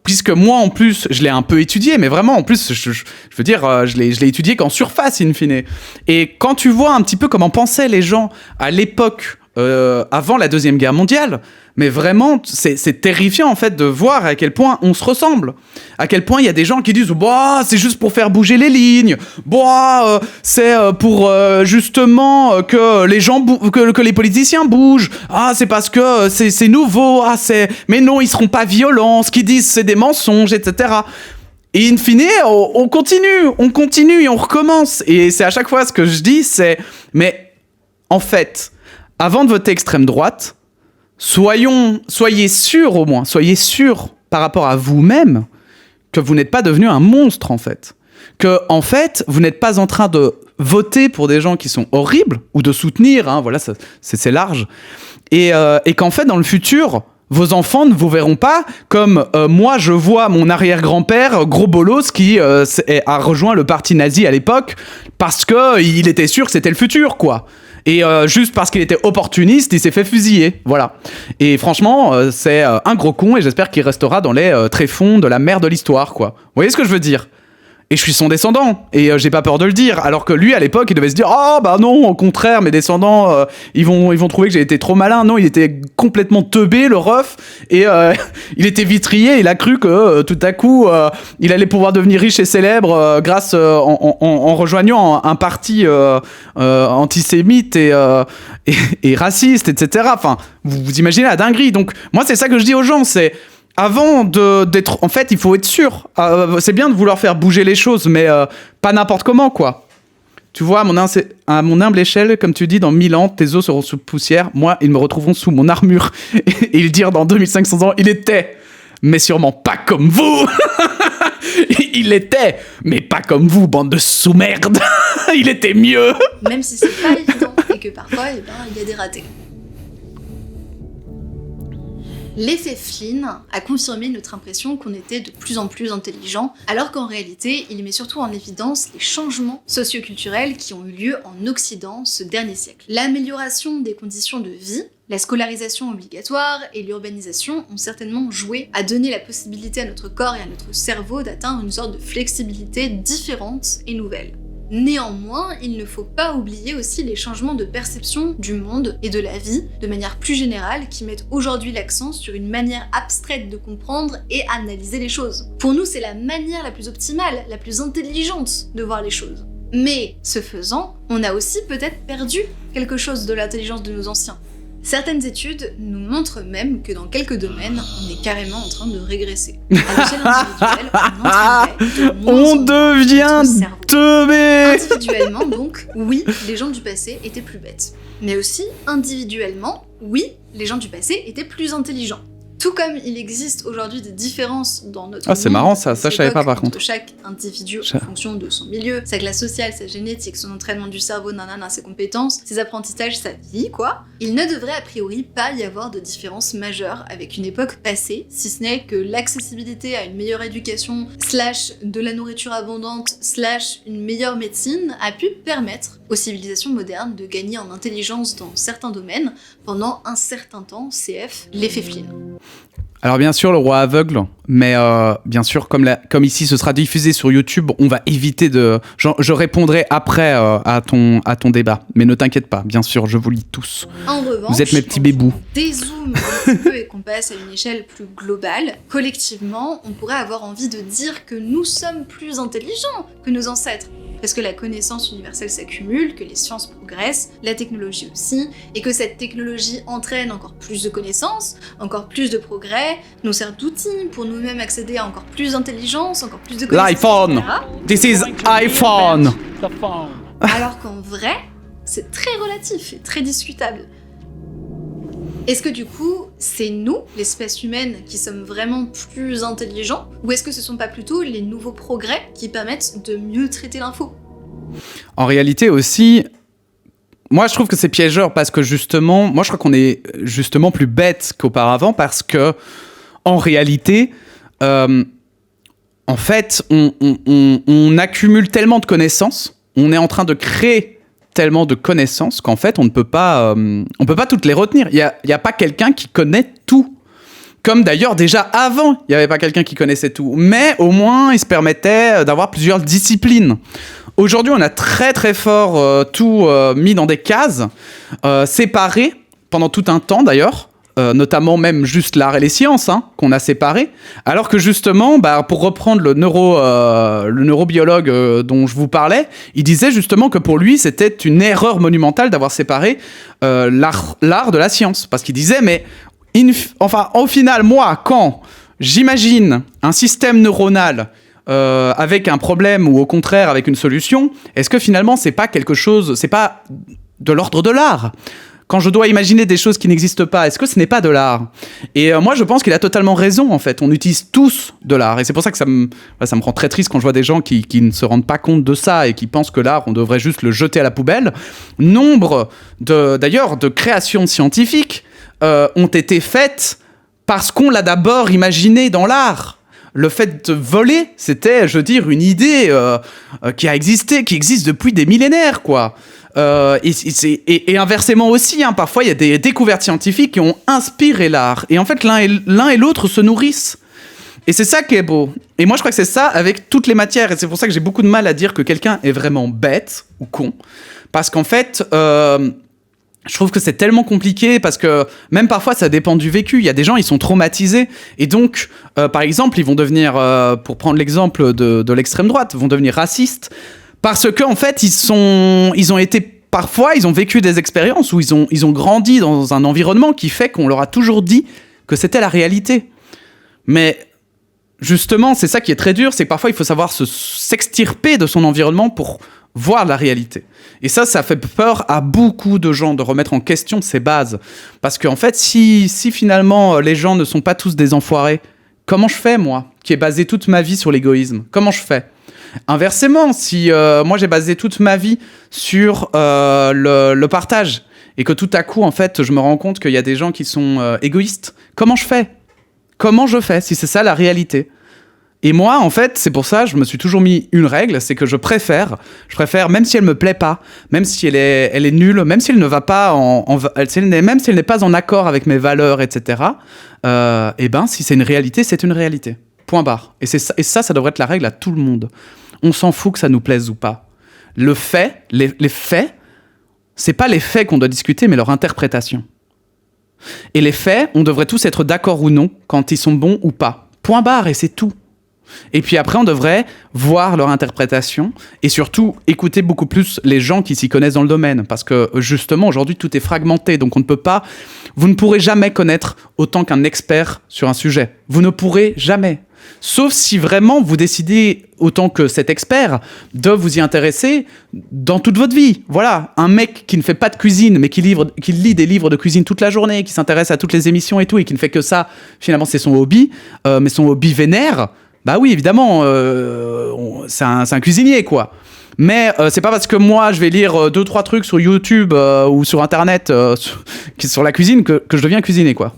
puisque moi, en plus, je l'ai un peu étudié, mais vraiment, en plus, je veux dire, je l'ai étudié qu'en surface, in fine. Et quand tu vois un petit peu comment pensaient les gens à l'époque, avant la Deuxième Guerre mondiale, mais vraiment, c'est terrifiant en fait de voir à quel point on se ressemble. À quel point il y a des gens qui disent bah, c'est juste pour faire bouger les lignes. Bah, c'est pour justement que les gens que les politiciens bougent. Ah, c'est parce que c'est nouveau. Ah, mais non, ils seront pas violents. Ce qu'ils disent, c'est des mensonges, etc. Et in fine, on continue et on recommence. Et c'est à chaque fois ce que je dis, c'est mais en fait, avant de voter extrême droite, soyez sûr au moins, soyez sûr par rapport à vous-même que vous n'êtes pas devenu un monstre en fait. Que en fait, vous n'êtes pas en train de voter pour des gens qui sont horribles ou de soutenir, hein, voilà, c'est large. Et qu'en fait, dans le futur, vos enfants ne vous verront pas comme moi je vois mon arrière-grand-père gros bolos qui a rejoint le parti nazi à l'époque parce qu'il était sûr que c'était le futur, quoi. Et juste parce qu'il était opportuniste, il s'est fait fusiller. Voilà. Et franchement, c'est un gros con et j'espère qu'il restera dans les tréfonds de la mer de l'histoire, quoi. Vous voyez ce que je veux dire ? Et je suis son descendant, et j'ai pas peur de le dire. Alors que lui, à l'époque, il devait se dire « Oh, bah non, au contraire, mes descendants, ils vont trouver que j'ai été trop malin. » Non, il était complètement teubé, le ref, et il était vitrier. Il a cru que, tout à coup, il allait pouvoir devenir riche et célèbre grâce en rejoignant un parti antisémite et raciste, etc. Enfin, vous imaginez la dinguerie. Donc, moi, c'est ça que je dis aux gens, c'est... Avant d'être... En fait, il faut être sûr. C'est bien de vouloir faire bouger les choses, mais pas n'importe comment, quoi. Tu vois, à mon humble échelle, comme tu dis, dans 1000 ans, tes os seront sous poussière. Moi, ils me retrouveront sous mon armure. Et ils dirent dans 2500 ans, il était, mais sûrement pas comme vous. Il était, mais pas comme vous, bande de sous-merde. Il était mieux. Même si c'est pas évident et que parfois, il y a des ratés. L'effet Flynn a confirmé notre impression qu'on était de plus en plus intelligent, alors qu'en réalité, il met surtout en évidence les changements socioculturels qui ont eu lieu en Occident ce dernier siècle. L'amélioration des conditions de vie, la scolarisation obligatoire et l'urbanisation ont certainement joué à donner la possibilité à notre corps et à notre cerveau d'atteindre une sorte de flexibilité différente et nouvelle. Néanmoins, il ne faut pas oublier aussi les changements de perception du monde et de la vie, de manière plus générale, qui mettent aujourd'hui l'accent sur une manière abstraite de comprendre et analyser les choses. Pour nous, c'est la manière la plus optimale, la plus intelligente de voir les choses. Mais, ce faisant, on a aussi peut-être perdu quelque chose de l'intelligence de nos anciens. Certaines études nous montrent même que dans quelques domaines, on est carrément en train de régresser. À l'échelle individuelle, on devient teubé. Individuellement, donc, oui, les gens du passé étaient plus bêtes. Mais aussi, individuellement, oui, les gens du passé étaient plus intelligents. Tout comme il existe aujourd'hui des différences dans notre monde. C'est marrant ça je savais pas par contre. Chaque individu en fonction de son milieu, sa classe sociale, sa génétique, son entraînement du cerveau, ses compétences, ses apprentissages, sa vie, quoi. Il ne devrait a priori pas y avoir de différence majeure avec une époque passée, si ce n'est que l'accessibilité à une meilleure éducation, / de la nourriture abondante, / une meilleure médecine a pu permettre aux civilisations modernes de gagner en intelligence dans certains domaines pendant un certain temps, cf. l'effet Flynn. Alors bien sûr, le roi aveugle, mais bien sûr, comme ici ce sera diffusé sur YouTube, on va éviter de... Je répondrai après à ton débat, mais ne t'inquiète pas, bien sûr, je vous lis tous. En revanche, vous êtes mes petits bébous. Dézoome un petit peu et qu'on passe à une échelle plus globale, collectivement, on pourrait avoir envie de dire que nous sommes plus intelligents que nos ancêtres. Parce que la connaissance universelle s'accumule, que les sciences progressent, la technologie aussi, et que cette technologie entraîne encore plus de connaissances, encore plus de progrès, nous sert d'outils pour nous-mêmes accéder à encore plus d'intelligence, encore plus de connaissances, L'iPhone! etc. This is iPhone! Alors qu'en vrai, c'est très relatif et très discutable. Est-ce que du coup, c'est nous, l'espèce humaine, qui sommes vraiment plus intelligents? Ou est-ce que ce sont pas plutôt les nouveaux progrès qui permettent de mieux traiter l'info? En réalité aussi, moi je trouve que c'est piégeur parce que justement, moi je crois qu'on est justement plus bête qu'auparavant parce que, en réalité, en fait, on accumule tellement de connaissances, on est en train de créer tellement de connaissances qu'en fait on peut pas toutes les retenir. Il y a pas quelqu'un qui connaît tout. Comme d'ailleurs déjà avant, il y avait pas quelqu'un qui connaissait tout, mais au moins il se permettait d'avoir plusieurs disciplines. Aujourd'hui, on a très très fort tout mis dans des cases, séparés pendant tout un temps d'ailleurs. Notamment même juste l'art et les sciences, qu'on a séparés. Alors que justement, pour reprendre le neurobiologue dont je vous parlais, il disait justement que pour lui, c'était une erreur monumentale d'avoir séparé l'art de la science. Parce qu'il disait, mais au final, moi, quand j'imagine un système neuronal avec un problème ou au contraire avec une solution, est-ce que finalement, c'est pas de l'ordre de l'art ? Quand je dois imaginer des choses qui n'existent pas, est-ce que ce n'est pas de l'art? Et moi, je pense qu'il a totalement raison, en fait. On utilise tous de l'art. Et c'est pour ça que ça me rend très triste quand je vois des gens qui ne se rendent pas compte de ça et qui pensent que l'art, on devrait juste le jeter à la poubelle. Nombre de créations scientifiques ont été faites parce qu'on l'a d'abord imaginé dans l'art. Le fait de voler, c'était, une idée qui existe depuis des millénaires, quoi. Et inversement aussi, parfois il y a des découvertes scientifiques qui ont inspiré l'art. Et en fait, l'un et l'autre se nourrissent. Et c'est ça qui est beau. Et moi, je crois que c'est ça avec toutes les matières. Et c'est pour ça que j'ai beaucoup de mal à dire que quelqu'un est vraiment bête ou con. Parce qu'en fait, je trouve que c'est tellement compliqué parce que même parfois, ça dépend du vécu. Il y a des gens, ils sont traumatisés. Et donc, par exemple, ils vont devenir, pour prendre l'exemple de l'extrême droite, vont devenir racistes. Parce qu'en fait, ils ont vécu des expériences où ils ont grandi dans un environnement qui fait qu'on leur a toujours dit que c'était la réalité. Mais justement, c'est ça qui est très dur, c'est que parfois il faut savoir s'extirper de son environnement pour voir la réalité. Et ça fait peur à beaucoup de gens de remettre en question ces bases. Parce qu'en fait, si finalement les gens ne sont pas tous des enfoirés, comment je fais, moi, qui ai basé toute ma vie sur l'égoïsme? Comment je fais? Inversement, si moi j'ai basé toute ma vie sur le partage et que tout à coup, en fait, je me rends compte qu'il y a des gens qui sont égoïstes, comment je fais? Comment je fais si c'est ça la réalité? Et moi, en fait, c'est pour ça, je me suis toujours mis une règle, c'est que je préfère, même si elle me plaît pas, même si elle est nulle, même si elle ne va pas même si elle n'est pas en accord avec mes valeurs, etc. Si c'est une réalité, c'est une réalité. Point barre. Et ça devrait être la règle à tout le monde. On s'en fout que ça nous plaise ou pas. Le fait, les faits, c'est pas les faits qu'on doit discuter, mais leur interprétation. Et les faits, on devrait tous être d'accord ou non quand ils sont bons ou pas. Point barre, et c'est tout. Et puis après, on devrait voir leur interprétation et surtout écouter beaucoup plus les gens qui s'y connaissent dans le domaine. Parce que justement, aujourd'hui, tout est fragmenté. Donc vous ne pourrez jamais connaître autant qu'un expert sur un sujet. Vous ne pourrez jamais. Sauf si vraiment vous décidez, autant que cet expert, de vous y intéresser dans toute votre vie. Voilà, un mec qui ne fait pas de cuisine, mais qui lit des livres de cuisine toute la journée, qui s'intéresse à toutes les émissions et tout, et qui ne fait que ça, finalement, c'est son hobby, mais son hobby vénère, bah oui, évidemment, c'est un cuisinier, quoi. Mais c'est pas parce que moi, je vais lire 2-3 trucs sur YouTube ou sur Internet sur la cuisine que je deviens cuisinier, quoi.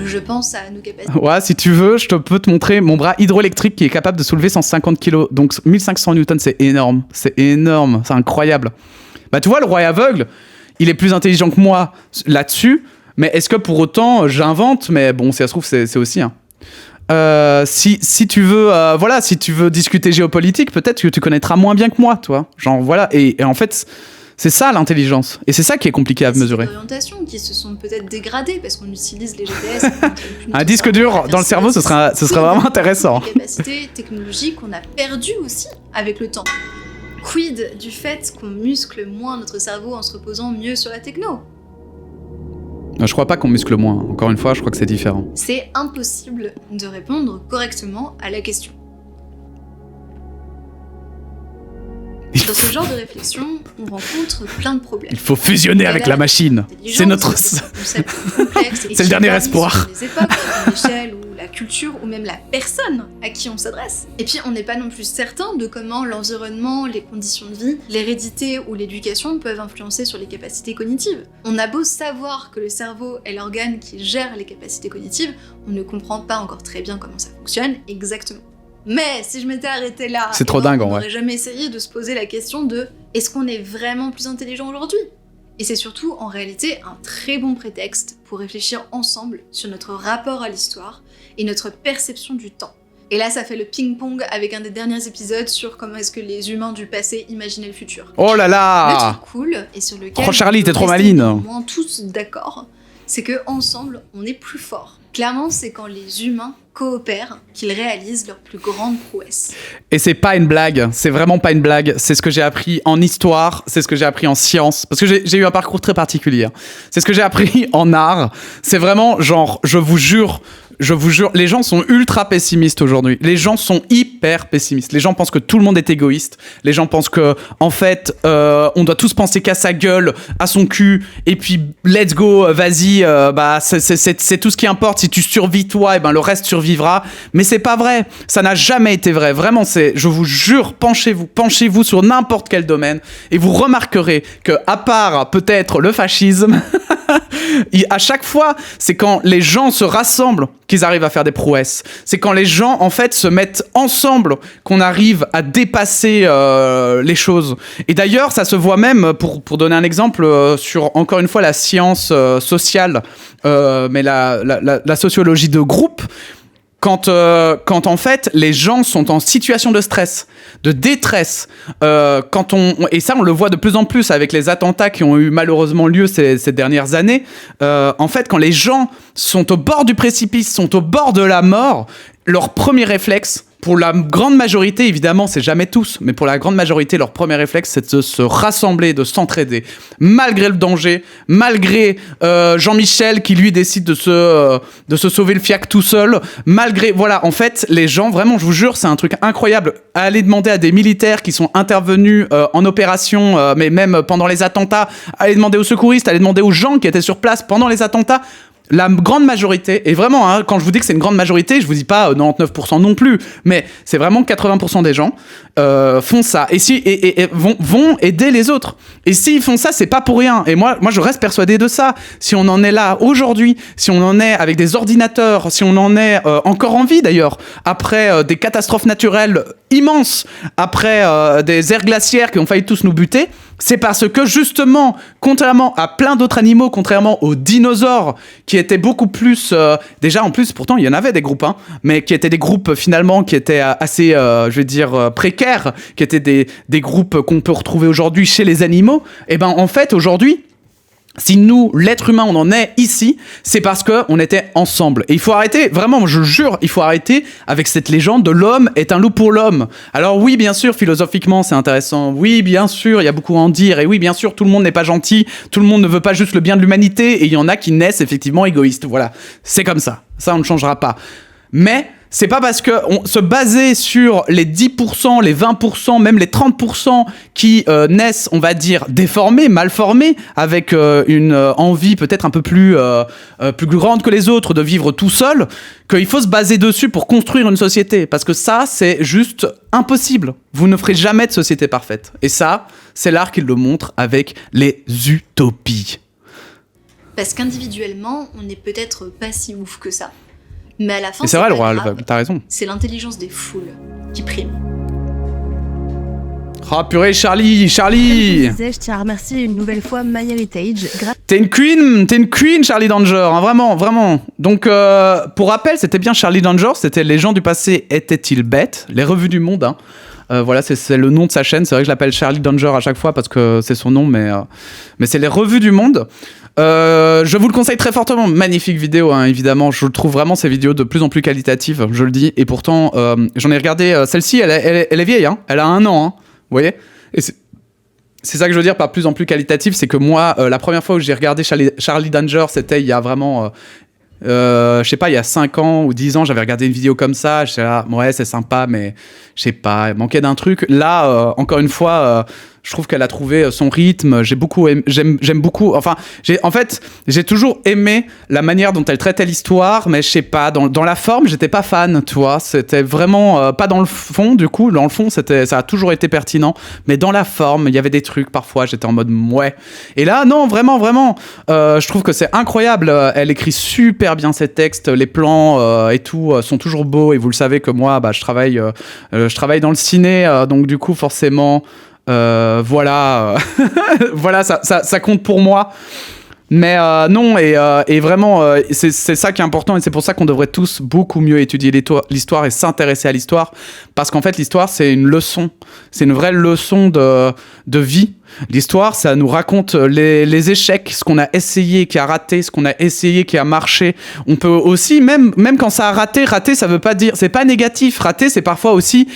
Je pense à nos capacités. Ouais, si tu veux, je peux te montrer mon bras hydroélectrique qui est capable de soulever 150 kg. Donc 1500 newtons, c'est énorme. C'est énorme, c'est incroyable. Bah tu vois, le roi aveugle, il est plus intelligent que moi là-dessus. Mais est-ce que pour autant, j'invente? Mais bon, si ça se trouve, c'est aussi... Hein. Si tu veux si tu veux discuter géopolitique, peut-être que tu connaîtras moins bien que moi, toi. Genre voilà, et en fait... C'est ça l'intelligence. Et c'est ça qui est compliqué à mesurer. Les orientations qui se sont peut-être dégradées parce qu'on utilise les GPS. Un disque dur dans le cerveau, ce serait vraiment intéressant. Les capacités technologiques qu'on a perdues aussi avec le temps. Quid du fait qu'on muscle moins notre cerveau en se reposant mieux sur la techno? Je crois pas qu'on muscle moins. Encore une fois, je crois que c'est différent. C'est impossible de répondre correctement à la question. Dans ce genre de réflexion, on rencontre plein de problèmes. Il faut fusionner avec la machine. C'est notre... C'est le dernier espoir. Les époques, l'échelle ou la culture ou même la personne à qui on s'adresse. Et puis on n'est pas non plus certain de comment l'environnement, les conditions de vie, l'hérédité ou l'éducation peuvent influencer sur les capacités cognitives. On a beau savoir que le cerveau est l'organe qui gère les capacités cognitives, on ne comprend pas encore très bien comment ça fonctionne exactement. Mais si je m'étais arrêtée là, c'est trop dingue, on n'aurait jamais essayé de se poser la question de est-ce qu'on est vraiment plus intelligent aujourd'hui? Et c'est surtout en réalité un très bon prétexte pour réfléchir ensemble sur notre rapport à l'histoire et notre perception du temps. Et là, ça fait le ping-pong avec un des derniers épisodes sur comment est-ce que les humains du passé imaginaient le futur. Oh là là! Le truc cool, et sur lequel oh Charlie, t'es trop maline. maline! Au moins tous d'accord, c'est que ensemble, on est plus fort. Clairement, c'est quand les humains coopèrent qu'ils réalisent leurs plus grandes prouesses. Et c'est pas une blague, c'est vraiment pas une blague. C'est ce que j'ai appris en histoire, c'est ce que j'ai appris en sciences, parce que j'ai eu un parcours très particulier. C'est ce que j'ai appris en art. C'est vraiment genre, je vous jure, les gens sont ultra pessimistes aujourd'hui. Les gens sont hyper pessimistes. Les gens pensent que tout le monde est égoïste. Les gens pensent que, en fait, on doit tous penser qu'à sa gueule, à son cul, et puis let's go, vas-y, c'est tout ce qui importe. Si tu survis toi, et ben le reste survivra. Mais c'est pas vrai. Ça n'a jamais été vrai. Vraiment, je vous jure, penchez-vous sur n'importe quel domaine, et vous remarquerez que, à part peut-être le fascisme, à chaque fois, c'est quand les gens se rassemblent qu'ils arrivent à faire des prouesses. C'est quand les gens, en fait, se mettent ensemble qu'on arrive à dépasser les choses. Et d'ailleurs, ça se voit même, pour donner un exemple, sur, encore une fois, la science sociale, mais la sociologie de groupe, quand en fait les gens sont en situation de stress, de détresse, et ça on le voit de plus en plus avec les attentats qui ont eu malheureusement lieu ces dernières années, en fait quand les gens sont au bord du précipice, sont au bord de la mort, leur premier réflexe, pour la grande majorité, évidemment, c'est jamais tous, mais pour la grande majorité, leur premier réflexe, c'est de se rassembler, de s'entraider, malgré le danger, malgré Jean-Michel qui, lui, décide de se sauver le fiac tout seul, malgré... Voilà, en fait, les gens, vraiment, je vous jure, c'est un truc incroyable. Allez demander à des militaires qui sont intervenus en opération, mais même pendant les attentats, allez demander aux secouristes, allez demander aux gens qui étaient sur place pendant les attentats. La grande majorité, et vraiment, hein, quand je vous dis que c'est une grande majorité, je vous dis pas 99% non plus, mais c'est vraiment 80% des gens font ça, et vont aider les autres. Et s'ils font ça, c'est pas pour rien. Et moi, je reste persuadé de ça. Si on en est là aujourd'hui, si on en est avec des ordinateurs, si on en est encore en vie d'ailleurs, après des catastrophes naturelles immenses, après des aires glaciaires qui ont failli tous nous buter, c'est parce que justement, contrairement à plein d'autres animaux, contrairement aux dinosaures, qui étaient beaucoup plus... déjà, en plus, pourtant, il y en avait des groupes, hein, mais qui étaient des groupes, finalement, qui étaient assez, je vais dire, précaires, qui étaient des groupes qu'on peut retrouver aujourd'hui chez les animaux. Et ben, en fait, aujourd'hui, Si nous, l'être humain, on en est ici, c'est parce qu'on était ensemble. Et il faut arrêter, vraiment, je jure, il faut arrêter avec cette légende de l'homme est un loup pour l'homme. Alors oui, bien sûr, philosophiquement, c'est intéressant. Oui, bien sûr, il y a beaucoup à en dire. Et oui, bien sûr, tout le monde n'est pas gentil. Tout le monde ne veut pas juste le bien de l'humanité. Et il y en a qui naissent effectivement égoïstes. Voilà, c'est comme ça. Ça, on ne changera pas. Mais c'est pas parce que se baser sur les 10%, les 20%, même les 30% qui naissent, on va dire, déformés, mal formés, avec une envie peut-être un peu plus grande que les autres de vivre tout seul, qu'il faut se baser dessus pour construire une société. Parce que ça, c'est juste impossible. Vous ne ferez jamais de société parfaite. Et ça, c'est l'art qui le montre avec les utopies. Parce qu'individuellement, on n'est peut-être pas si ouf que ça. Mais à la fin, c'est vrai, t'as raison. C'est l'intelligence des foules qui prime. Ah purée, Charlie Comme je disais, je tiens à remercier une nouvelle fois MyHeritage. T'es une queen, Charlie Danger, hein, vraiment. Donc, pour rappel, c'était bien Charlie Danger, c'était Les gens du passé étaient-ils bêtes, les revues du monde, hein. Voilà, c'est le nom de sa chaîne. C'est vrai que je l'appelle Charlie Danger à chaque fois parce que c'est son nom, mais c'est les revues du monde. Je vous le conseille très fortement. Magnifique vidéo, hein, évidemment. Je trouve vraiment ces vidéos de plus en plus qualitatives, je le dis. Et pourtant, j'en ai regardé celle-ci, elle est vieille, hein. Elle a 1 an, hein. Vous voyez ? Et c'est ça que je veux dire par plus en plus qualitative, c'est que moi, la première fois où j'ai regardé Charlie Danger, c'était il y a vraiment... je sais pas, il y a 5 ans ou 10 ans, j'avais regardé une vidéo comme ça, j'étais là, ouais, c'est sympa, mais je sais pas, il manquait d'un truc. Là, encore une fois, je trouve qu'elle a trouvé son rythme, j'aime beaucoup, enfin, j'ai toujours aimé la manière dont elle traitait l'histoire, mais je sais pas, dans la forme, j'étais pas fan, tu vois, c'était vraiment pas dans le fond, du coup, dans le fond, ça a toujours été pertinent, mais dans la forme, il y avait des trucs, parfois, j'étais en mode, ouais. Et là, non, vraiment, je trouve que c'est incroyable, elle écrit super bien ses textes, les plans et tout sont toujours beaux, et vous le savez que moi, je travaille dans le ciné, donc du coup, forcément... voilà, voilà, ça compte pour moi. Mais non, et vraiment, c'est ça qui est important, et c'est pour ça qu'on devrait tous beaucoup mieux étudier l'histoire et s'intéresser à l'histoire, parce qu'en fait, l'histoire, c'est une leçon, c'est une vraie leçon de vie. L'histoire, ça nous raconte les échecs, ce qu'on a essayé, qui a raté, ce qu'on a essayé, qui a marché. On peut aussi, même quand ça a raté, ça veut pas dire, c'est pas négatif. Raté, c'est parfois aussi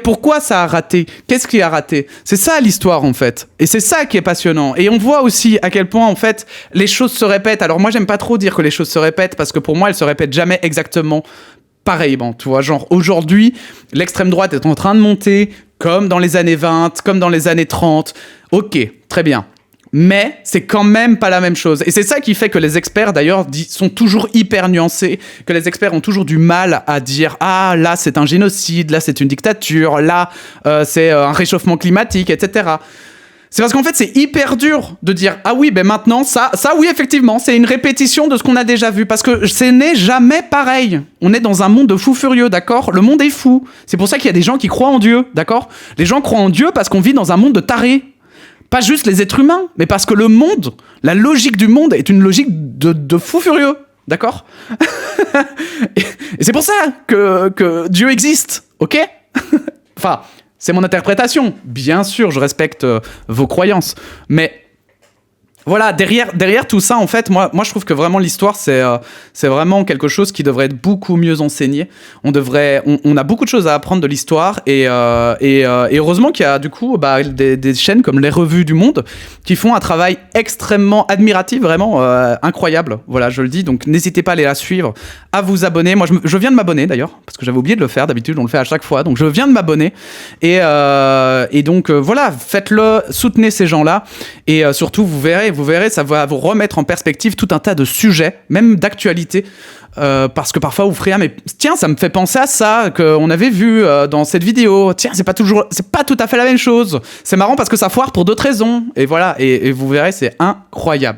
pourquoi ça a raté, qu'est-ce qui a raté. C'est ça l'histoire en fait, et c'est ça qui est passionnant. Et on voit aussi à quel point en fait les choses se répètent. Alors moi, j'aime pas trop dire que les choses se répètent parce que pour moi, elles se répètent jamais exactement pareillement. Tu vois, genre aujourd'hui, l'extrême droite est en train de monter. Comme dans les années 20, comme dans les années 30. Ok, très bien. Mais c'est quand même pas la même chose. Et c'est ça qui fait que les experts, d'ailleurs, sont toujours hyper nuancés, que les experts ont toujours du mal à dire « Ah, là, c'est un génocide, là, c'est une dictature, là, c'est un réchauffement climatique, etc. » C'est parce qu'en fait, c'est hyper dur de dire « Ah oui, ben maintenant, ça oui, effectivement, c'est une répétition de ce qu'on a déjà vu. » Parce que ce n'est jamais pareil. On est dans un monde de fous furieux, d'accord ? Le monde est fou. C'est pour ça qu'il y a des gens qui croient en Dieu, d'accord ? Les gens croient en Dieu parce qu'on vit dans un monde de tarés. Pas juste les êtres humains, mais parce que le monde, la logique du monde est une logique de fous furieux, d'accord ? Et c'est pour ça que Dieu existe, ok ? Enfin... C'est mon interprétation. Bien sûr, je respecte vos croyances. Mais voilà, derrière tout ça, en fait, moi je trouve que vraiment l'histoire, c'est vraiment quelque chose qui devrait être beaucoup mieux enseigné. On a beaucoup de choses à apprendre de l'histoire. Et heureusement qu'il y a du coup des chaînes comme les Revues du Monde qui font un travail extrêmement admiratif, vraiment incroyable. Voilà, je le dis. Donc n'hésitez pas à aller la suivre, à vous abonner. Moi, je viens de m'abonner d'ailleurs, parce que j'avais oublié de le faire. D'habitude, on le fait à chaque fois. Donc je viens de m'abonner. Et donc voilà, faites-le, soutenez ces gens-là. Et surtout, vous verrez, ça va vous remettre en perspective tout un tas de sujets, même d'actualité. Parce que parfois vous ferez mais tiens, ça me fait penser à ça qu'on avait vu dans cette vidéo. Tiens, c'est pas tout à fait la même chose. C'est marrant parce que ça foire pour d'autres raisons. Et voilà, et vous verrez, c'est incroyable.